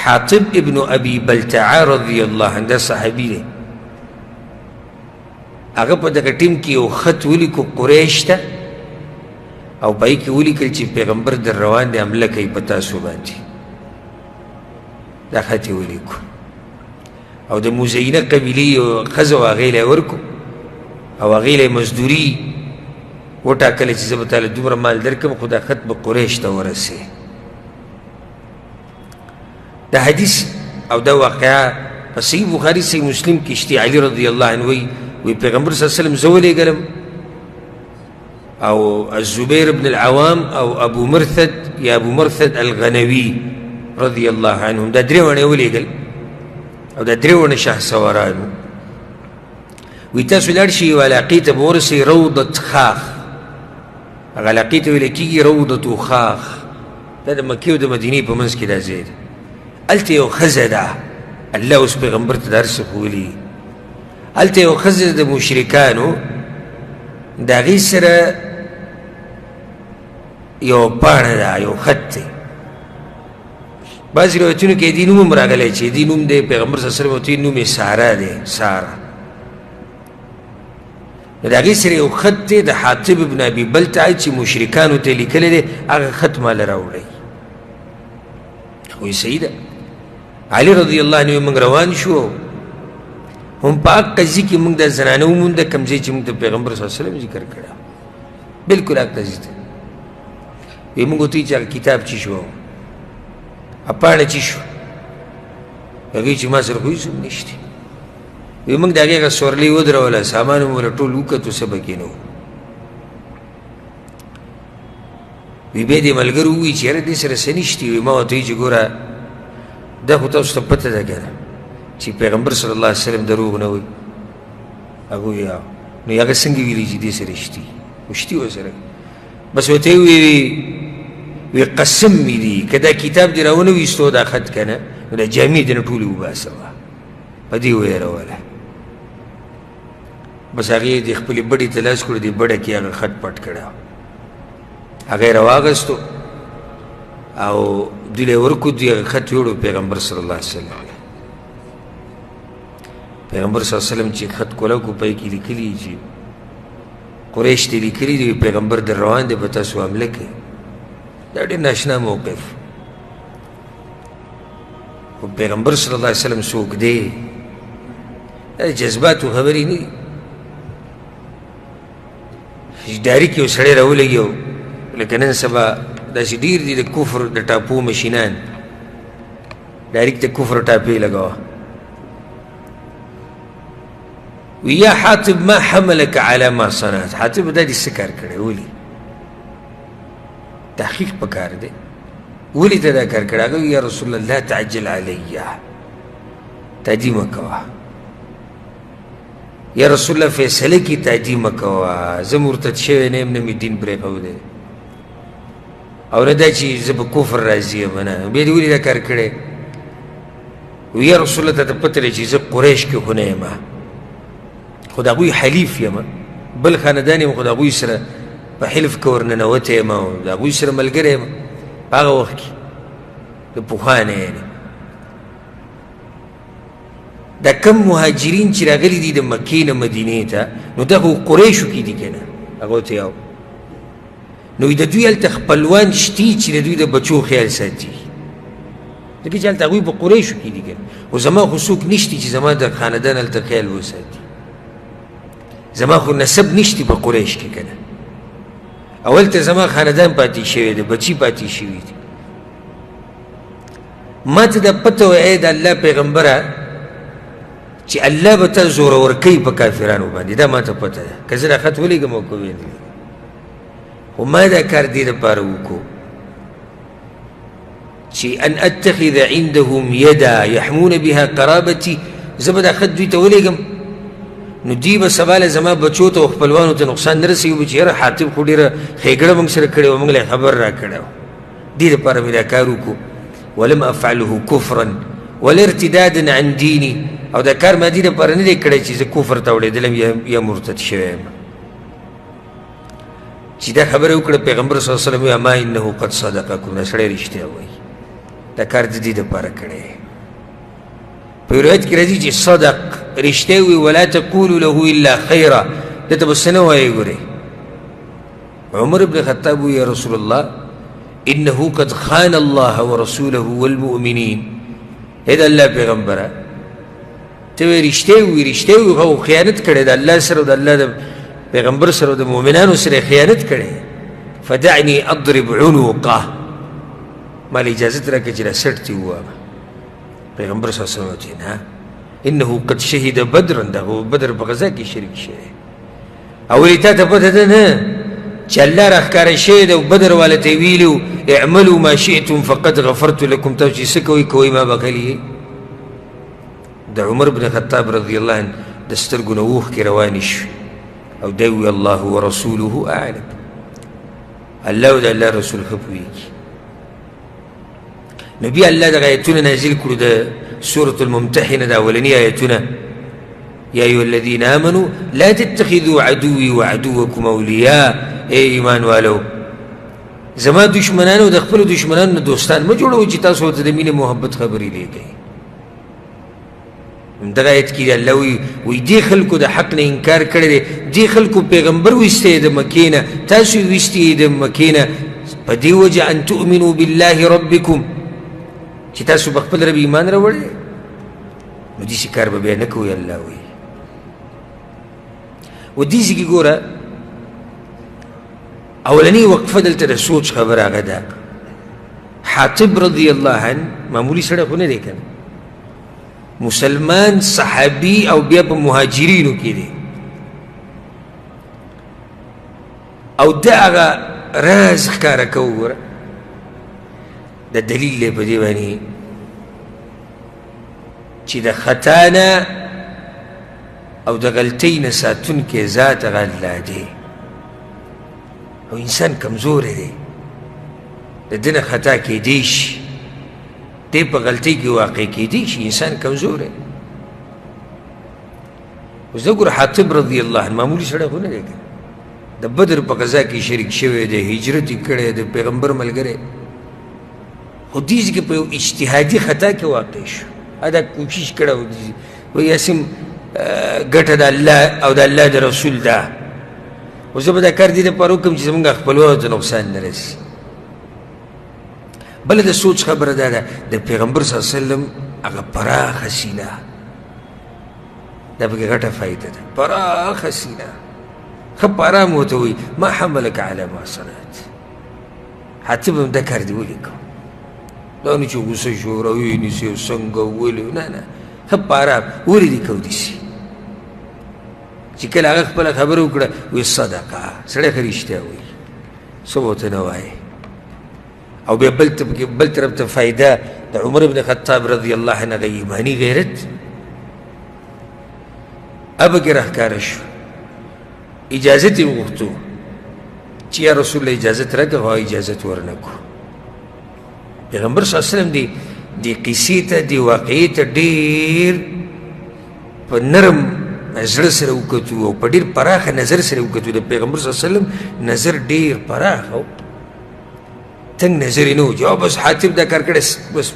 Speaker 1: حاطب ابن ابي بلتعه رضی الله عنه دا صحابي دی هغه په دغه ټیم کې یو خط ولیکو قریش ته او په هغې کې ولیکل چې پیغمبر در روان دی حمله کوي په تاسو باندې دا خط یې ولیکو او د مزینه قبیلې یو ښځه وه هغې له یې ورکو او هغې له یې مزدوري وټاکله چې زه به تاله دومره مال درکړم خو دا خط به قریش ته ورسې دا حدیث او دا واقعه په صحیح بخاري صحیح مسلم کې شته علي رضی الله عنه وی پیغمبر صلی الله علیه وسلم زه ولېږلم او الزبیر بن العوام او ابو مرثد یا ابو مرثد الغنوي رضی الله عنهم دا درې ونه یې ولېږل او دا درې ونه شهسواران وي تاسو لاړ شئ یو علاقې ته به ورسئ روضة خاخ هغه علاقې ته ویل کېږي روضة خاخ دا د مکې او د مدینې په منځ کې دا ځای دی هلته یو ښځه ده الله اوس پیغمبر ته دا هر څه ښولي هلته یو ښځه د مشرکانو د هغې سره یو پاڼه ده یو خط دی بعضې روایتونو کې دې نوم هم راغلی چې دې نوم دی پیغمبر صلی الله علیه وسلم ورته نوم یې ساره دی ساره نو د هغې سره یو خط دی د حاطب ابن ابي بلتعه چې مشرکانو ته یې لیکلی دی هغه خط ماله راوړی وایي صحیح ده علي رضی الله عنه موږ روان شو هم په هغه قضیې کې موږ دا زنانه ومونده کوم ځای چې موږ د پیغمبر صلی الله علیه وسلم ذکر کړی بلکل هغه قضیې ته وایي موږ ورته چې هغه کتاب چې شو پاڼه چې شو هغې چې ما سره خو هېڅ هم نشته وایي موږ د هغې هغه سورلۍ ودروله سامان مو له ټول وکتو څه پکې نه وو وی بیا دې ملګرو ووایي چې یاره دې سره څه نشتي وایي ما ورته وایي چې ګوره دا خو تاسو ته پته ده که نه چې پیغمبر صلی الله علیه وسلم دروغ نه وایي هغه وایي نو هغه څنګه ویلي چې دې سره شتي خو شتي ورسره بس ورته یې ووایي وی قسم می دی که دا کتاب دی راونه ویستو دا خط که نه نو دا جامې دې نه ټولې وباسه وه په دې ویروله بس هغې د خپلې بډې ته لاس کړو دې بډه کې هغه خط پټ کړی هغه یې راواغستو او دوی له یې ورکړو دوی هغه خط یوړو پیغمبر صلی الله علیه وسلم پیغمبر صلی الله علیه وسلم چې خط کولاو کو پای کې لیکلي چې قریش ته لیکلي دي پیغمبر در روان دی په تاسو حمله کوي دا ډېر ناشنا موقف خو پیغمبر صلی الله علیه وسلم څوک دی دا جذباتو خبرې نه دي ډاري کې یو سړی راولګي لکه نن سبا داسې ډېر دي د کفر د ټاپو مشینان ډایرکټ د کفر ټاپې لګوه ویا حاطب ما حملك على ما صنعت حاطب دا دې څه کار کړی ولې تحقیق پکار دی ولې ته دا کار کړی هغه یا رسول الله لا تعجل علی تعجیل مه کوه یا رسول الله فیصله کې تعجیل مه کوه زه مرتد شوی نه یم نه مې دین پرېښودی او نه دا چې زه په کفر راځي یم نه بیا دې ولې دا کار کړی یا رسول الله ته پته دی چې زه قریش کې خو نه یم خو د هغوی حلیف یم بل خاندان یم خو د هغوی سره په حلف کې ورننوتی یم او د هغوی سره ملګری یم په هغه وخت کې د پخوا نه یعنې دا کم مهاجرین چې راغلي دي د مکې نه مدینې ته نو دا خو قریشو کې دي که نه هغه ورته یو نو د دوی هلته خپلوان شتي چې د دوی د بچو خیال ساتي ځکه چې هلته هغوی په قریشو کې دي که نه خو زما خو څوک نشتي چې زما د خاندان هلته خیال وساتي زما خو نسب نشتی په قریش کې کنه اول ته زما خاندان پاتې شوی دی بچي پاتې شوي دي ما ته دا پته وه ای د الله پیغمبره چې الله به تا زورور کوي په کافرانو باندې دا ما ته پته ده که زه دا خط ولیږم او که ویې خو ما دا کار دې دپاره وکړو چې ان اتخذ عندهم یدا یحمون بها قرابتي زه به دا خط دوی ته ولیږم نو دوی به سبا له زما بچو ته او خپلوانو ته نقصان نه رسوي به چې یاره حاطب خو ډېره ښېګړه موږ سره کړې وه موږ له خبر را کړی وه دې دپاره مې دا کار وکړو ولم افعله کفرا ولا ارتدادا عن دیني او دا کار ما دې دپاره نه دی کړی چې زه کفر ته وړېدلم یا مرتد شوی یم چې دا خبره وکړه پیغمبر صلی الله علیه وسلم وی اما انه قد صدقکم دا سړی رښتیا وایي دا کار د دې دپاره کړی په روایت کې راځي چې صدق رښتیا وي ولا تقولوا له الا خیرا ده ته به څه نه وایي ګورې عمر بن خطاب وی یا رسول الله انه قد خان الله ورسوله والمؤمنین ای د الله پیغمبره ته وایې رښتیا وي خو خیانت کړی د الله سره او د الله د پیغمبر سره د مؤمنانو سره خیانت کړی فدعني اضرب عنقه مال اجازت راکړه چې دا سټ دې ووامه پیغمبر صلی الله علیه وسلم ته نه انه قد شهد بدرا دا بدر په غزا کې شریک شوی او ولې تا ته پته ده نه چې الله راښکاره شوی دی او بدر والا ته ویلي اعملوا ما شئتم فقد غفرت لكم تاسو چې څه کوئ کوئ ما بخلي د عمر بن خطاب رضی الله عنه د سترګو نه اوښکې روانې شوې او دی وی الله ورسوله اعلم الله او د الله رسول ښه پوهېږي نو بیا الله دغه آیتونه نازل کړو د سورة الممتحنه د اولني آیتونه یا ایها الذین آمنوا لا تتخذوا عدوي وعدوکم اولیاء ای ایمان والو زما دشمنانو او د خپلو دشمنانو نه دوستان مه جوړوئ چې تاسو ورته د مینې محبت خبرې لیږئ دغه آیت کې الله وی دې خلکو د حق نه انکار کړی دی دې خلکو پیغمبر ویستی د مکې نه تاسو یې ویستی د مکې نه په دې وجه ان تؤمنوا بالله ربکم چې تاسو په خپل رب ایمان راوړی نو داسې کار به بیا نه کوئ الله وایي و دې ځای کې ګوره اولنۍ وقفه دلته د سوچ خبره هغه ده حاطب رضی الله عنه معمولي سړی خو نه دی که مسلمان صحابي او بیا په مهاجرینو کې دی او دا هغه راز ښکاره کوو ګوره د دلیل دی په دې باندې چې د خطا نه او د غلطۍ نه ساتونکی ذات هغه الله دی او انسان کمزوری دی د ده نه خطا کیدی شي دی په غلطۍ کې واقع کیدی شي انسان کمزوری اوس ده ګوره حاطب رضی الله عنه معمولي سړی خو نه دی که د بدر په غذا کې شریک شوی دی هجرت یې کړی د پیغمبر ملګری خو دې ځای کې په یو اجتهادي خطا کې واقع شو دا کوشش کړی وایي هسې ګټه د الله او د الله د رسول ده خو زه به دا کار دې دپاره وکړم چې زمونږ خپلوانو ته نقصان نه رسي بله د سوچ خبره دا ده د پیغمبر صلی الله علیه وسلم هغه پراخه سینه دا پکې غټه فایده ده پراخه سینه ښه په ارام ورته وایي ما حملک علی ما صنعت حاطب هم دا کار دې ولیکو دا نه چې غوسه شو راوینیسي او څنګه ولې نه ښه په ارام ولې دې کو دسي چې کله هغه خپله خبره وکړه وایي صدقه سړی ښه رښتیا وایي څه به ورته نه وایي او بیا بل طرف ته فایده د عمر بن خطاب رضی الله عنه هغه ایماني غیرت پکې راښکاره شو اجازت یې وغوښتو چې یا رسول الله اجازت راکړه خو اجازت ورنه کړو پیغمبر صلی الله علیه وسلم دې قصې ته دې واقعې ته ډېر په نرم زړه سره وکتو او په ډېر پراخه نظر سره وکتو د پیغمبر صلی الله علیه وسلم نظر ډېر پراخ او تنګ نظر یې نه و چې بس حاطب دا کار کړی بس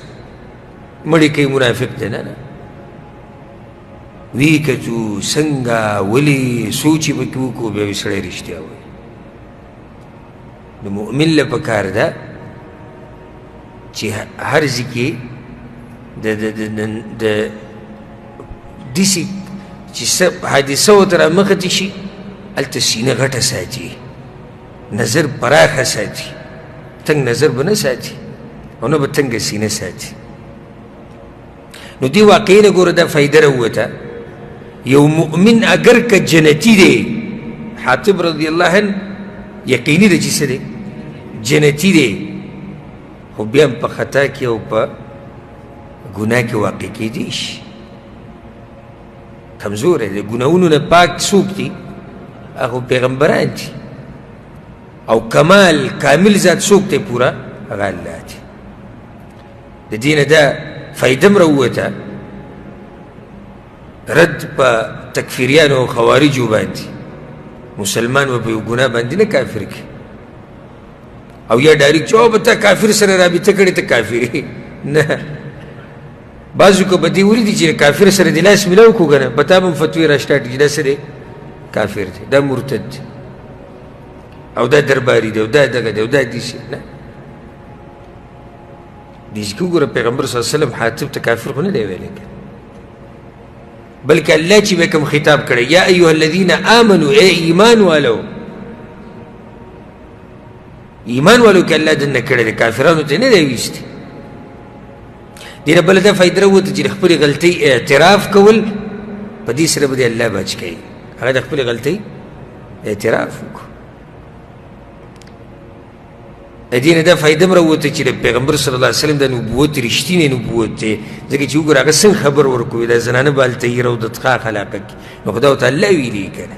Speaker 1: مړی کوي منافق دی نه وی کتو څنګه ولې سوچ یې پکې وکړو بیا وایي سړی رښتیا وایي د مؤمن له پکار ده چې هر ځای کې د داسې چې حادثه ورته رامخته شي هلته سینه غټه ساتي نظر پراخه ساتي، تنگ نظر به نه ساتي او نه به تنگه سینه ساتي. نو دی واقعی نه ګوره دا فایده راووته، یو مؤمن اگر که جنتی دی، حاتب رضی الله عنه یقیني دی چې څه دی جنتی دی، خو بیا هم په خطا کې او په ګناه کې واقع کېدی شي، کمزوری دی. ګناهونو نه پاک څوک دي؟ هغه پیغمبران دي، او کمال کامل ذات څوک دی پوره؟ هغه الله دی. د دې نه دا فایده م راووته، رد په تکفیریانو او خوارجو باندې، مسلمان به په یو ګناه باندې نه کافر کړي او یا ډایرکټ چې او به تا کافر سره رابطه کړې ته کافر یې نه. بعضو که به دې ولیدي چې کافر سره دې لاس میلاو کړو که نه، به تا به هم فتوې را سټارټ کړي چې دا څه دی؟ کافر دی، دا مرتد دی، او دا درباري دی، او دا دغه دی، او دا داسې نه. داسې کې وګوره پیغمبر صلی الله علیه وسلم حاتب ته کافر خو نه دی ویلی، بلکې الله چې به کوم خطاب کړی، یا ایها الذین آمنوا، ای ایمان والو، ایمان والو کې الله دننه کړی دی، کافرانو ته نه دی ویستی. دې نه بله دا فایده راووته چې د خپلې غلطۍ اعتراف کول، په دې سره به دې الله بچ کوي. هغه د خپلې غلطۍ اعتراف وکړو. د دې نه دا فایده م راووته چې د پیغمبر صلی الله علیه وسلم د نبوت رښتینی نبوت دی، ځکه چې وګوره هغه څنګه خبر ورکوي، دا زنانه به هلته یره او د تقاق علاقه کې، نو خو دا ورته الله ویلي که نه.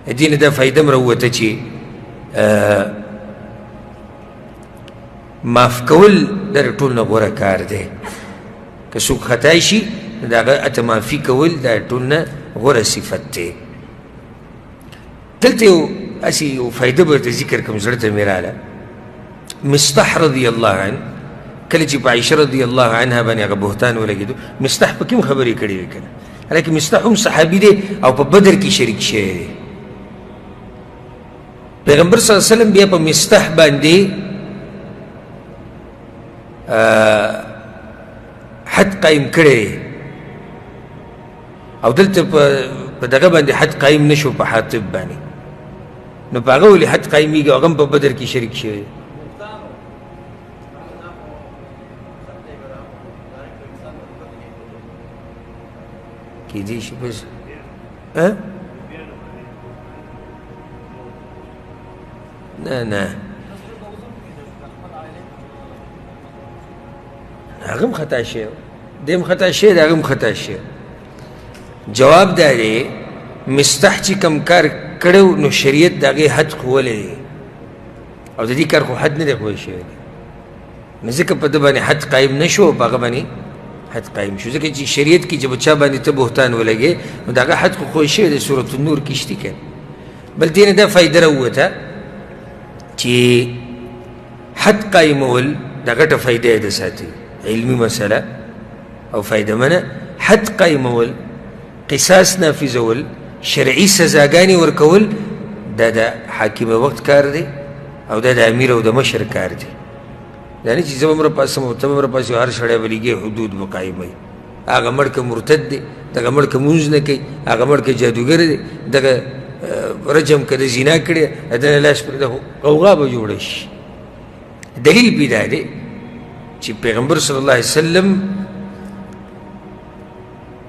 Speaker 1: د دې نه دا فایده م راووته چې معاف کول دا د ټول نه غوره کار دی. که څوک خطا شي نو د هغه اته معافي کول دا د ټول نه غوره صفت دی. دلته یو هسې یو فایده به ورته ذکر کړم، زړه ته مې راله. مصطح رضی الله عنه کله چې په عایشه رضی الله عنها باندې هغه بهتان ولګېدو، مصطح پکې هم خبرې کړې وې که نه، حالانکې مصطح هم صحابي دی او په بدر کې شریک شوی دی. پیغمبر صلی الله علیه وسلم بیا په مصطح باندې حد قایم کړی او دلته په دغه باندې حد قایم نشو په حاتب باندې، نو په هغه ولې حد قایمیږي؟ هغه هم په بدر کې شریک شوی. کېدای شي بس نه نه هغه هم خطا شوی، دی هم خطا شوی، د هغه هم خطا شوی. جواب دا دی مصطح چې کوم کار کړو نو شریعت د هغې حد ښوولی دی، او د دې کار خو حد نه دی ښوی شوی دی، نو ځکه په ده باندې حد قایم نه شو، په هغه باندې حد قایم شو. ځکه چې شریعت کې چې په چا باندې ته بهتان ولګې نو د هغه حد خو ښوی شوی دی، سورة النور کې شتي که. بل دې نه دا فایده راووته چې حد قایمول دا غټه فایده یې ده ساتي، علمي مسله او فایده منه. حد قایمول، قصاص نافذول، شرعي سزاګانې ورکول، دا د حاکم وقت کار دی او دا د امیر او د مشر کار دی. دا نه چې زه به مړه پاسم او ته به مړه پاسې، هر سړی به لږې حدود به قایموي. هغه مړ که مرتد دی، دغه مړ که مونځ نه کوي، هغه مړ که جادوګر دی، دغه رجم که د زنا کړی، دنه لاس پرې د غوغا به جوړه شي. دلیل پې دا دی چې پیغمبر صلی الله علیه وسلم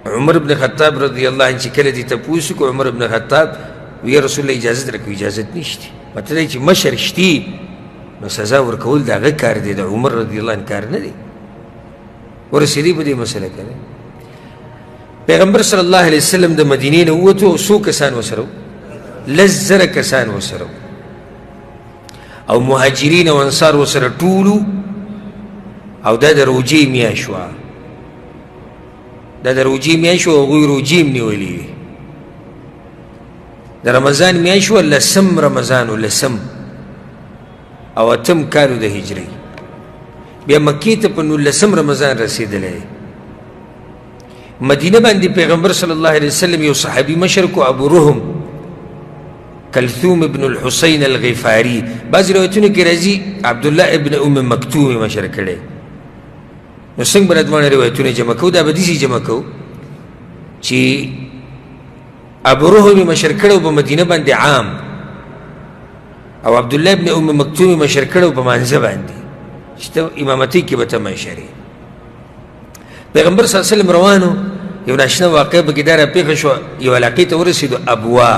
Speaker 1: عمر بن خطاب رضی الله عنه چې کله دې تپوس وکړو، عمر بن خطاب وی رسول الله اجازت راکوي، اجازت نشته. مطلب دی چې مشر شتي نو سزا ورکول د هغه کار دی، د عمر رضی الله عنه کار نه دی. ورسېدی په دې مسله کې پیغمبر صلی الله علیه وسلم د مدینې نه ووتو، څو کسان ورسره؟ 10,000 کسان ورسره، او مهاجرین او انصار ورسره ټولو. او دا د روجې میاشت وه، دا د روجې میاشت وه، هغوی روجې هم نیولې وې. د رمضان میاشت وه، 10 رمضان و 10 او 8 کالو د هجرۍ. بیا مکې ته په 19 رمضان رسېدلی. مدینه باندې پیغمبر صلی الله علیه وسلم یو صحابي مشر کو، ابو رهم کلثوم ابن الحسین الغفاری. بعض روایتونو کې راځي عبدالله ابن ام مکتوم مشر کړی. نو څنګه به دا دواړه روایتونه جمع کوو؟ دا به داسې جمع کوو چې ابو رهم مشر کړی په مدینه باندې عام، او عبدالله ابن ام مکتوم مشر کړو په مانځه باندې چې ته امامتۍ کې به ته مشرې. پیغمبر صلی الله علیه وسلم روانو، یو ناشنا واقع پکې دا راپېښه شوه، یو علاقې ته ورسېدو ابوا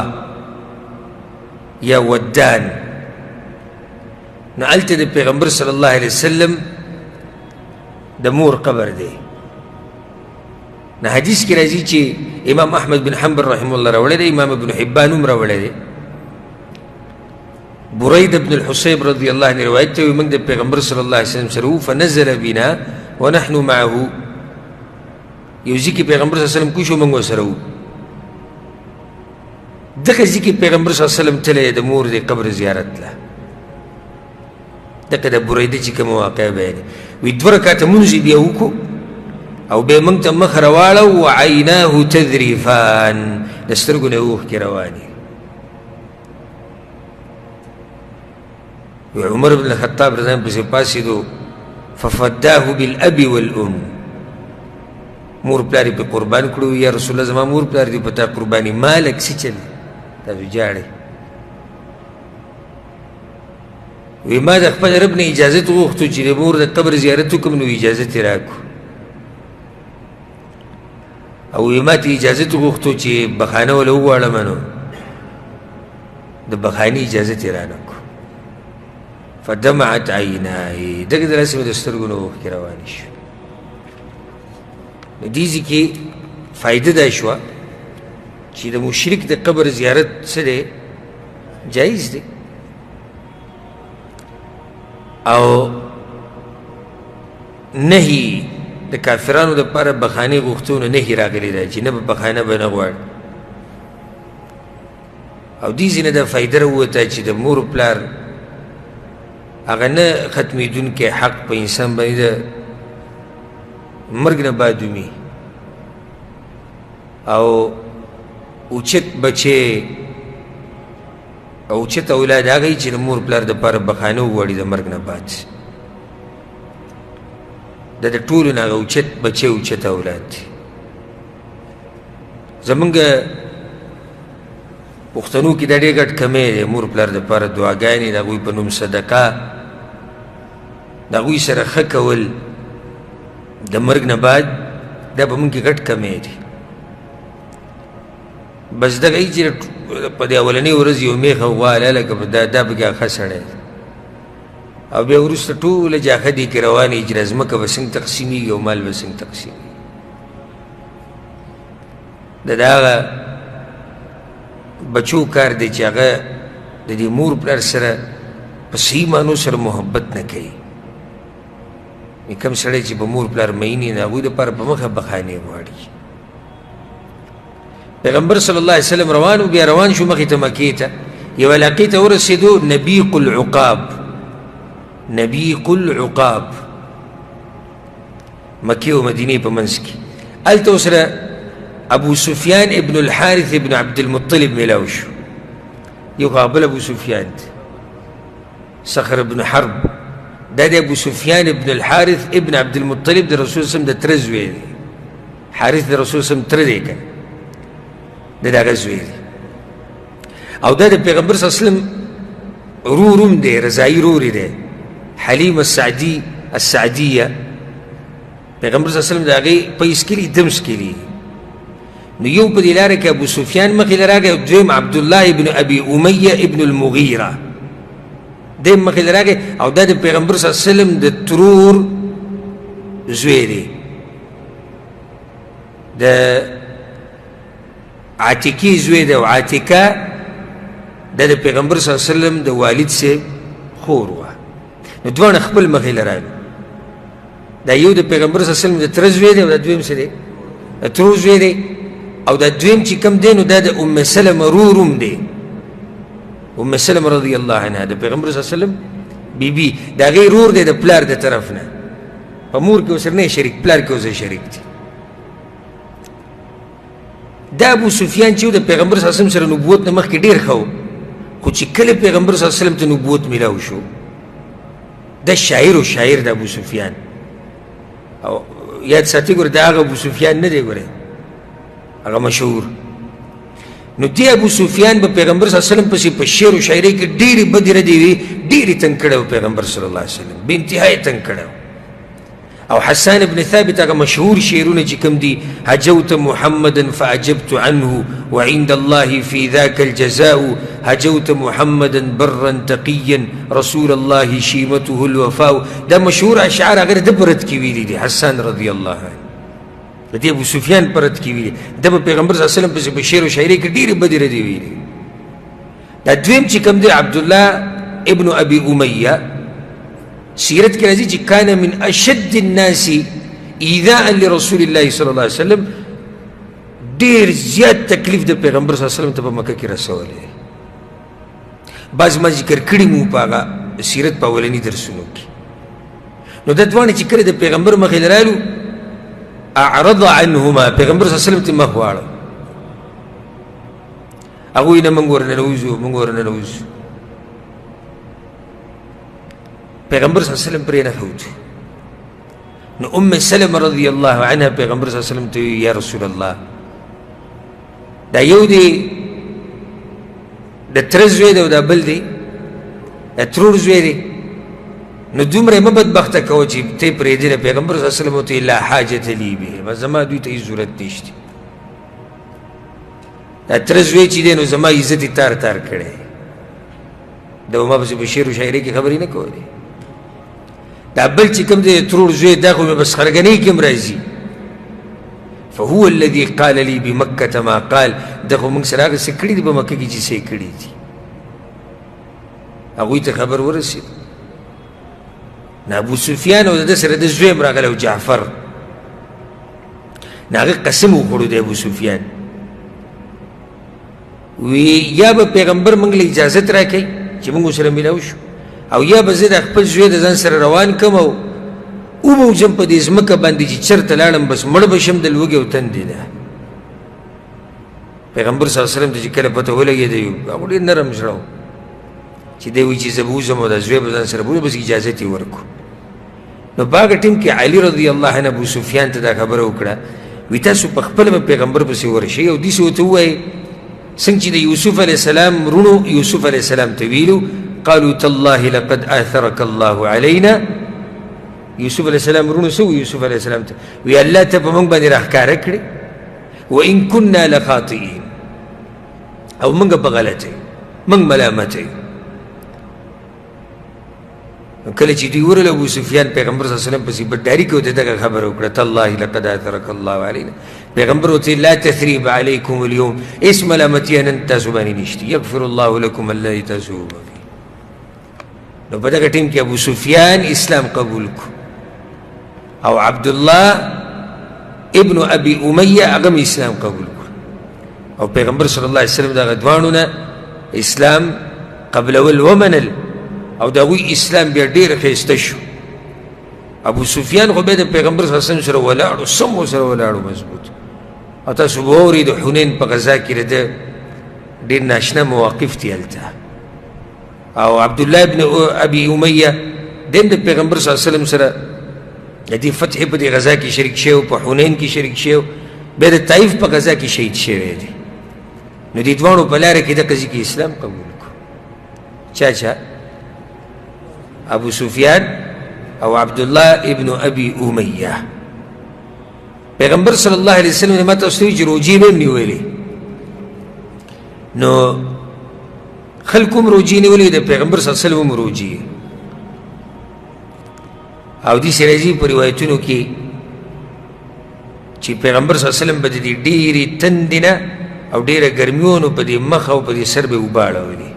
Speaker 1: یا ودان. نو هلته د پیغمبر صلی الله علیه وسلم د مور قبر دی. نو حدیث کې راځي چې امام احمد بن حنبل رحمه الله راوړی دی، امام ابن حبان هم راوړی دی. برید بن الحصیب رضی الله عنه روایت ته وایي موږ د پیغمبر صلی الله علیه وسلم سره وو، فنزل بنا ونحن معه. یو ځای کې پیغمبر صلی الله علیه وسلم کوشو موږ ورسره وو. دغه ځای کې پیغمبر صلی الله علیه وسلم تللی د مور د قبر زیارت له. دغه د بریده چې کومه واقعه بیانوي، وایي 2 رکعته مونځ بیا وکړو او بیا موږ ته مخ راواړو، وعیناه تذریفان، د سترګو نه اوښکې روانې. عمر بن الخطاب رضی الله عنه پسې پاڅېدو، ففداه بالاب والام، مور پلار یې پې قربان کړو. یا رسول الله زما مور پلار دې په تا قرباني، مالک څه چل تاسو جاړئ. وی ما د خپل رب نه اجازت وغوښتو چې د مور د قبر زیارت وکړم، نو اجازت یې راکړو. او وی ما ته اجازت وغوښتو چې بخانه وله وغواړم، نو د بخانې اجازت یې رانه کړو. فدمعت عینای، دغه دلاسې مې د سترګو نه اوښکې روانې شو. نو دې ځای کې فایده دا شوه چې د مشرک د قبر زیارت څه دی؟ جایز دی. او نهي د کافرانو دپاره بخانې غوښتو نو نهي راغلی دی چې نه به بخانه به نه غواړي. او دې ځای نه دا فایده راووته چې د مور پلار هغه نه ختمېدونکی حق په انسان باندې د مرګ نه بعد ومي، او اوچت بچې او اوچت اولاد هغه یي چې د مور پلار دپاره بخانه وغواړي د مرګ نه بعد. دا د ټولو نه هغه اوچت بچې اوچت اولاد دي. زمونږ پښتنو کې دا ډېر ګډ کمی دی، مور پلار دپاره دعاګانې، د هغوی په نوم صدقه، د هغوی سره ښه کول د مرګ نه بعد، دا به مونږ کې ګډ کمی دی. بس دغه یي چې په دې اولنۍ ورځ یو میخه وغواړه لکه دا پکې ښه سړی دی، او بیا وروسته ټوله جاښه دې کې روانې چې دا ځمکه به څنګه تقسیمېږي او مال به څنګه تقسیمېږي. د هغه بچو کار دی چې هغه د دې مور پلار سره په صحیح معنو سره محبت نه کوي. کوم سړی چې په مور پلار مینې د هغوی دپاره په مخه بخانې غواړي. پیغمبر صلی الله علیه وسلم روان و، بیا روان شو مخې ته مکې ته. یو علاقې ته ورسېدو، نبیق العقاب، نبیق العقاب، مکې او مدینې په منځ کې. هلته ورسره ابو سفیان ابن الحارث ابن عبدالمطلب میلاو شو. یو خو بل ابو سفیان دی، صخر ابن حرب. دا د ابو سفیان ابن الحارث ابن عبدالمطلب د رسول صلی الله علیه وسلم د تره زوی دی. حارث د رسول صلی الله علیه وسلم تره دی که د هغه زوی دی. او دا د پیغمبر صلی الله علیه وسلم روم دی، رضایي رور دی، حلیم السعدیه. پیغمبر صلی الله علیه وسلم د هغې پیس کلي دمس کلي. نو یو په دې لاره کې ابو سفیان مخې له راغی، دویم عبدالله ابن ابي امیه ابن المغیره دیم مخې له راغی. او دا د پیغمبر صلی الله علیه وسلم د ترور زوی دی، د عاتکې زوی دی. او عاتکه دا د پیغمبر صلی الله علیه وسلم د والد صاحب خور وه. نو دواړه خپل مخې له راغلي. دا یو د پیغمبر صلی الله علیه وسلم د تره زوی دی، او دا دویم څه دی؟ د ترور زوی دی. او دا دویم چې کوم دی نو دا د ام سلمه روم دی. ام سلمه رضی الله عنها د پیغمبر صلی الله علیه وسلم بیبي، د هغې رور دی د پلار د طرف نه. په مور کې ورسره نه شریک، پلار کې ورسره شریک دی. دا ابو سفیان چې د پیغمبر صلی الله علیه وسلم سره نبوت نه مخکې ډېر ښه و، خو چې کله پیغمبر صلی الله علیه وسلم ته نبوت میلاو شو، دا شاعر و شاعر د ابو سفیان. او یاد ساتي ګوره دا هغه ابو سفیان نه دی، ګوره هغه مشهور. نو دی ابو سفیان به پیغمبر صلی الله علیه وسلم پسې په شعر او شاعرۍ کې ډېرې بدې ردې وي، ډېرې تنګ کړی و پیغمبر صلی الله علیه وسلم، بې انتهایه تنګ کړی و. او حسان ابن ثابت هغه مشهور شعرونه چې کوم دي، هجوت محمدا فعجبت عنه وعند الله في ذاك الجزاء، هجوت محمدا برا تقيا رسول الله شيمته الوفاء. دا مشهور اشعار هغه د پرد کې ویلي دي حسان رضی الله عنه، د دې ابو سفیان پرد کې ویلي. د پیغمبر صلی الله علیه وسلم پسې په شعر او شاعرۍ کې ډېرې بدې ردې ویلي. دا دویم چې کوم دی عبدالله ابن ابي امیه، سیرت کې راځي چې کان من اشد الناس ایذاء لرسول الله صلی الله علیه وسلم، ډېر زیات تکلیف د پیغمبر صلی الله علیه وسلم ته په مکه کې رسولی. بعض ما ذکر کړي مو په هغه سیرت په اولني درسونو کې. نو دا دواړه چې کله د پیغمبر مخې ته رالو، اعرض عنهما، پیغمبر صلی الله علیه وسلم ته مخ واړو. هغوی نه موږ ورننوځو، موږ ورننوځو. پیغمبر صلی الله علیه وسلم پرې نه ښودو. نو ام سلمه رضی الله عنها پیغمبر صلی الله علیه وسلم ته وی یا رسول الله، دا یو دی د تره زوی دی او دا بل دی د ترور زوی دی، نو دومره مه بدبخته کوه چې ته یې پرېږدې. پیغمبر صلی الله علیه وسلم ورته لا حاجة لی بهما، زما دوی ته هېڅ ضرورت نشته. دا تره زوی چې دی نو زما عزت یې تار تار کړی، دا به ما پسې په شعر و شاعرۍ کې خبرې نه کولې. دا بل چې کوم دی ترور زوی، دا خو مې بس خرګنۍ کې هم راځي. فهو الذي قال لي بمكة ما قال، دا خو موږ سره هغه څه کړي دي په مکه کې چې څه یې کړي دي. هغوی ته خبر ورسېد. نو ابو سفیان او د ده سره د زوی هم راغلی او جعفر، نو هغه قسم وخوړو د ابو سفیان، وی یا به پیغمبر موږ له اجازت راکوي چې موږ ورسره میلاو شو، او یا به زه د خپل زوی د ځان سره روان کړم او وبوځم په دې ځمکه باندې چې چېرته لاړم بس مړ به شم د لوږې او تندې ده. پیغمبر صلی الله علیه وسلم ته چې کله پته ولګېده، هغه ډېر نرم زړه و چې دی وایي چې زه به وځم او دا زوی به ځان سره بوځم، بس اجازت یې ورکړو. نو په هغه ټیم کې علي رضی الله عنه ابو سفیان ته دا خبره وکړه، وی تاسو په خپله به پیغمبر پسې ورشئ او داسې ورته ووایئ څنګه چې د یوسف علیه السلام رونو یوسف علیه السلام ته ویلو، قالوا تالله لقد آثرك الله علينا. یوسف علیه السلام رونو څه وایي یوسف علیه السلام ته؟ وی الله ته په موږ باندې راښکاره کړې، وان كنا لخاطئین، او موږ په غلطه یو، موږ ملامته یو. کله چې دوی ورغله ابو سفیان پیغمبر صلی الله علیه وسلم پسې بډاري کې ورته دغه خبره وکړه، تالله لقد آثرك الله علينا. پیغمبر ورته لا تثریب علیکم اليوم، هېڅ ملامتي نن تاسو باندې نشته، یغفر الله لكم الذي تزوم فيه. نو په دغه ټیم کې ابو سفیان اسلام قبول کو، او عبدالله ابن ابي امیه هغه هم اسلام قبول کو، او پیغمبر صلی الله علیه وسلم دغه دواړو نه اسلام قبلول ومنل، او د هغوی اسلام بیا ډېر ښایسته شو. ابو سفیان خو بیا د پیغمبر صلی الله علیه وسلم سره ولاړو، سم ورسره ولاړو مضبوط. او تاسو به واورئ د حنین په غزا کې د ده ډېر ناشنا مواقف دي هلته. او عبدالله ابن ابي امیه دیم د پیغمبر صلی الله علیه وسلم سره د دې فتح په دې غزا کې شریک شوی، په حنین کې شریک شوی، بیا د طایف په غزا کې شهید شوی دی. نو دې دواړو په لاره کې دغه ځای کې اسلام قبول کړو. چا ابو سفیان او عبدالله ابن ابي امیه. پیغمبر صلی الله علیه وسلم ما ته ویل چې روجې به هم نیولې، نو خلکو هم روجې نیولې، د پیغمبر صلی الله علیه وسلم هم روجې. او داسې راځي په روایتونو کې چې پیغمبر صلی الله علیه وسلم به د دې ډېرې تندې نه او ډېره ګرمي نو په دې مخ او په دې سر به اوبه اړولې.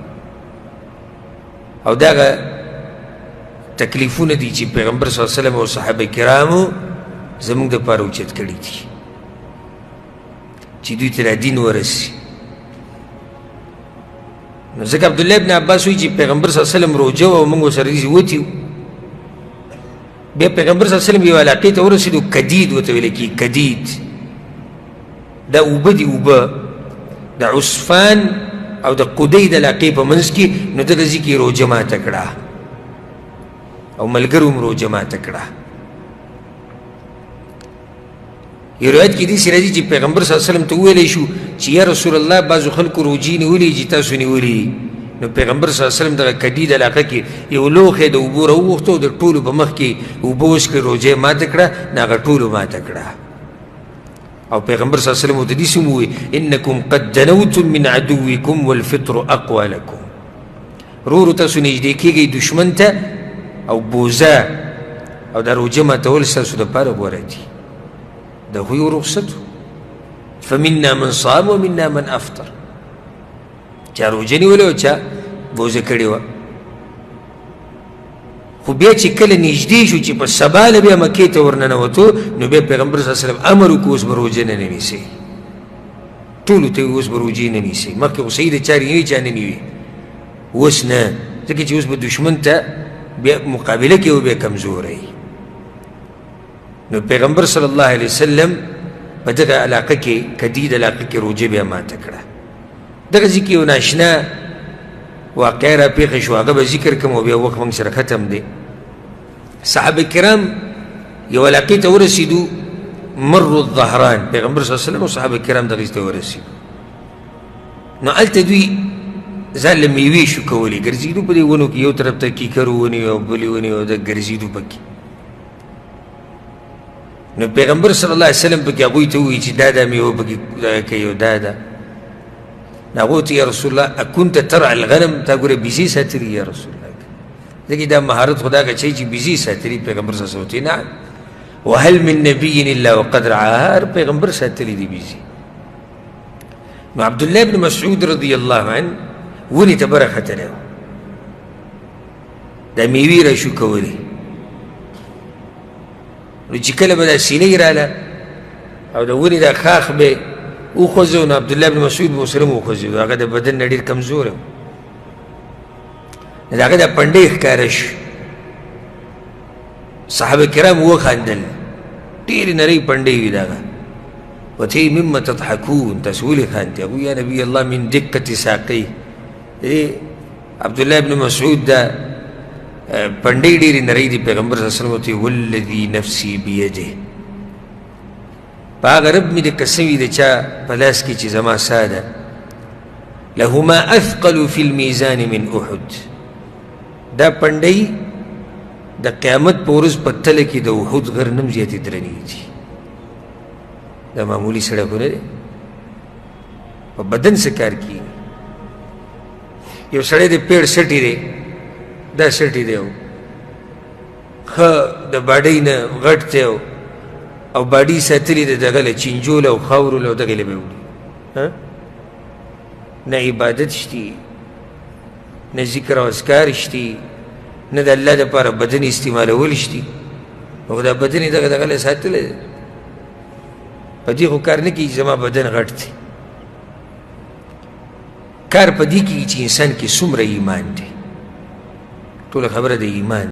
Speaker 1: او دغه تکلیفونه دي چې پیغمبر صلی الله علیه وسلم او صحابه کرامو زموږ دپاره اوچت کړي دي چې دوی ته دا دین ورسي. نو ځکه عبدالله ابن عباس وایي چې پیغمبر صلی الله علیه وسلم روجه وه او موږ ورسره داسې وتي وو. بیا پیغمبر صلی الله علیه وسلم یو علاقې ته ورسېدو، کدید ورته ویل کېږي، کدید دا اوبه دي، اوبه د عصفان او د قدۍ د علاقې په منځ کې. نو دغه ځای کې روجه ماته کړه او ملګرو هم روجه ماته کړه. یو روایت کې داسې راځي چې پیغمبر صلی الله علیه وسلم ته وویلی شو چې یا رسول الله بعضو خلکو روجې نیولې چې تاسو نیولې. نو پیغمبر صلی الله علیه وسلم دغه کډي د علاقه کې یو لوښی د اوبو راوغوښته او د ټولو په مخ کې اوبه وڅښلې، روجه ماته کړه، نو هغه ټولو ماته کړه. او پیغمبر صلی الله علیه وسلم ورته داسې هم ووایي انکم قد دنوتم من عدوکم والفطر اقوى لکم. ورو تاسو نږدې کېږئ دشمن ته او بوزه او دا روجه ماتول ستاسو دپاره غوره دي. دا خو یو رخصت فمنا من صام ومنا من افطر. چا روجه نیولې وه چا بوزه کړې وه. خو بیا چې کله نږدې شو چې په سبا له بیا مکې ته ورننوتو نو بیا پیغمبر صلی الله علیه وسلم امر وکړو اوس به روجه نه نیسئ. ټولو ته اوس به روجې نه نیسئ. مخکې خو صحیح د چارې نیوي چا نه نیوي، اوس نه، ځکه چې اوس به دشمن ته بیا مقابله کې و بیا کمزوری. نو پیغمبر صلی الله علیه وسلم په دغه علاقه کې کدید علاقه کې روجه بیا ماته کړه. دغه ځای کې یو ناشنا واقعه را پیښه شو، هغه به ذکر کوم او بیا وخت موږ سره ختم دی. صحابه کرام یو علاقې ته ورسېدو، مرو الظهران، پیغمبر صلی الله علیه وسلم او صحابه کرام دغې ته ورسېدو. نو هلته دوی ځان له میوې شو کولی، ګرځېدو په دې ونو کې، یو طرف ته کیکر ونې او بلې ونې او د ګرځېدو پکې. نو پیغمبر صلی الله علیه وسلم پکې هغوی ته ووایي چې دا میوه پکې کوي او دا هغو ته یا رسول الله اکنت ترعى الغنم، تا ګوره بیزې ساتلي یا رسول الله، ځکه دا مهارت خو دا هغه شی چې بیزې ساتلي. پیغمبر صلی الله علیه وسلم نعم وهل من نبي الا وقد رعاها، هر پیغمبر ساتلي دي بیزې. نو عبدالله بن مسعود رضی الله عنه ونې ته برختلی و، دا میوې را شو کولې. نو چې کله به دا سیلۍ راله او د ونې دا خاخ به وخوځو، نو عبدالله بن مسعود به ورسره وخوځېدو، هغه د بدن نه ډېر کمزوری و. د هغه دا پنډۍ ښکاره شو. صحابه کرام وخندل، ډېرې نرۍ پنډۍ وي د هغه. ورته یې مما تضحکون، تاسو ولې خاندئ؟ هغوی یا نبي الله من دقة ساقۍ. عبدالله بن مسعود دا پنډۍ ډېرې نرۍ دي. پیغمبر صلی الله علیه وسلم ورته والذي نفسي بيده، په هغه رب مې د قسم وي د چا په لاس کې چې زما ساه ده، لهما اثقل في الميزان من احد. دا پنډۍ د قیامت په ورځ په تله کې د احد غر نم زیاتې درنې دي. دا معمولي سړی خو نه دی، په بدن څه کار کېږي. یو سړی د پیړ سټی دی، دا سټی دی ښه د باډۍ نه غټ دی او باډي ساتلي د دغه له چینجو له او خاورو له او دغې له به وړي. نه عبادت شتي، نه ذکر او اذکار شتي، نه د الله دپاره بدن استعمالول شتي، او دا بدن یې دغه له ساتلی دی. په دې خو کار نه کېږي چې زما بدن غټ دی. کار په دې کېږي چې انسان کې څومره ایمان دی. ټوله خبره د ایمان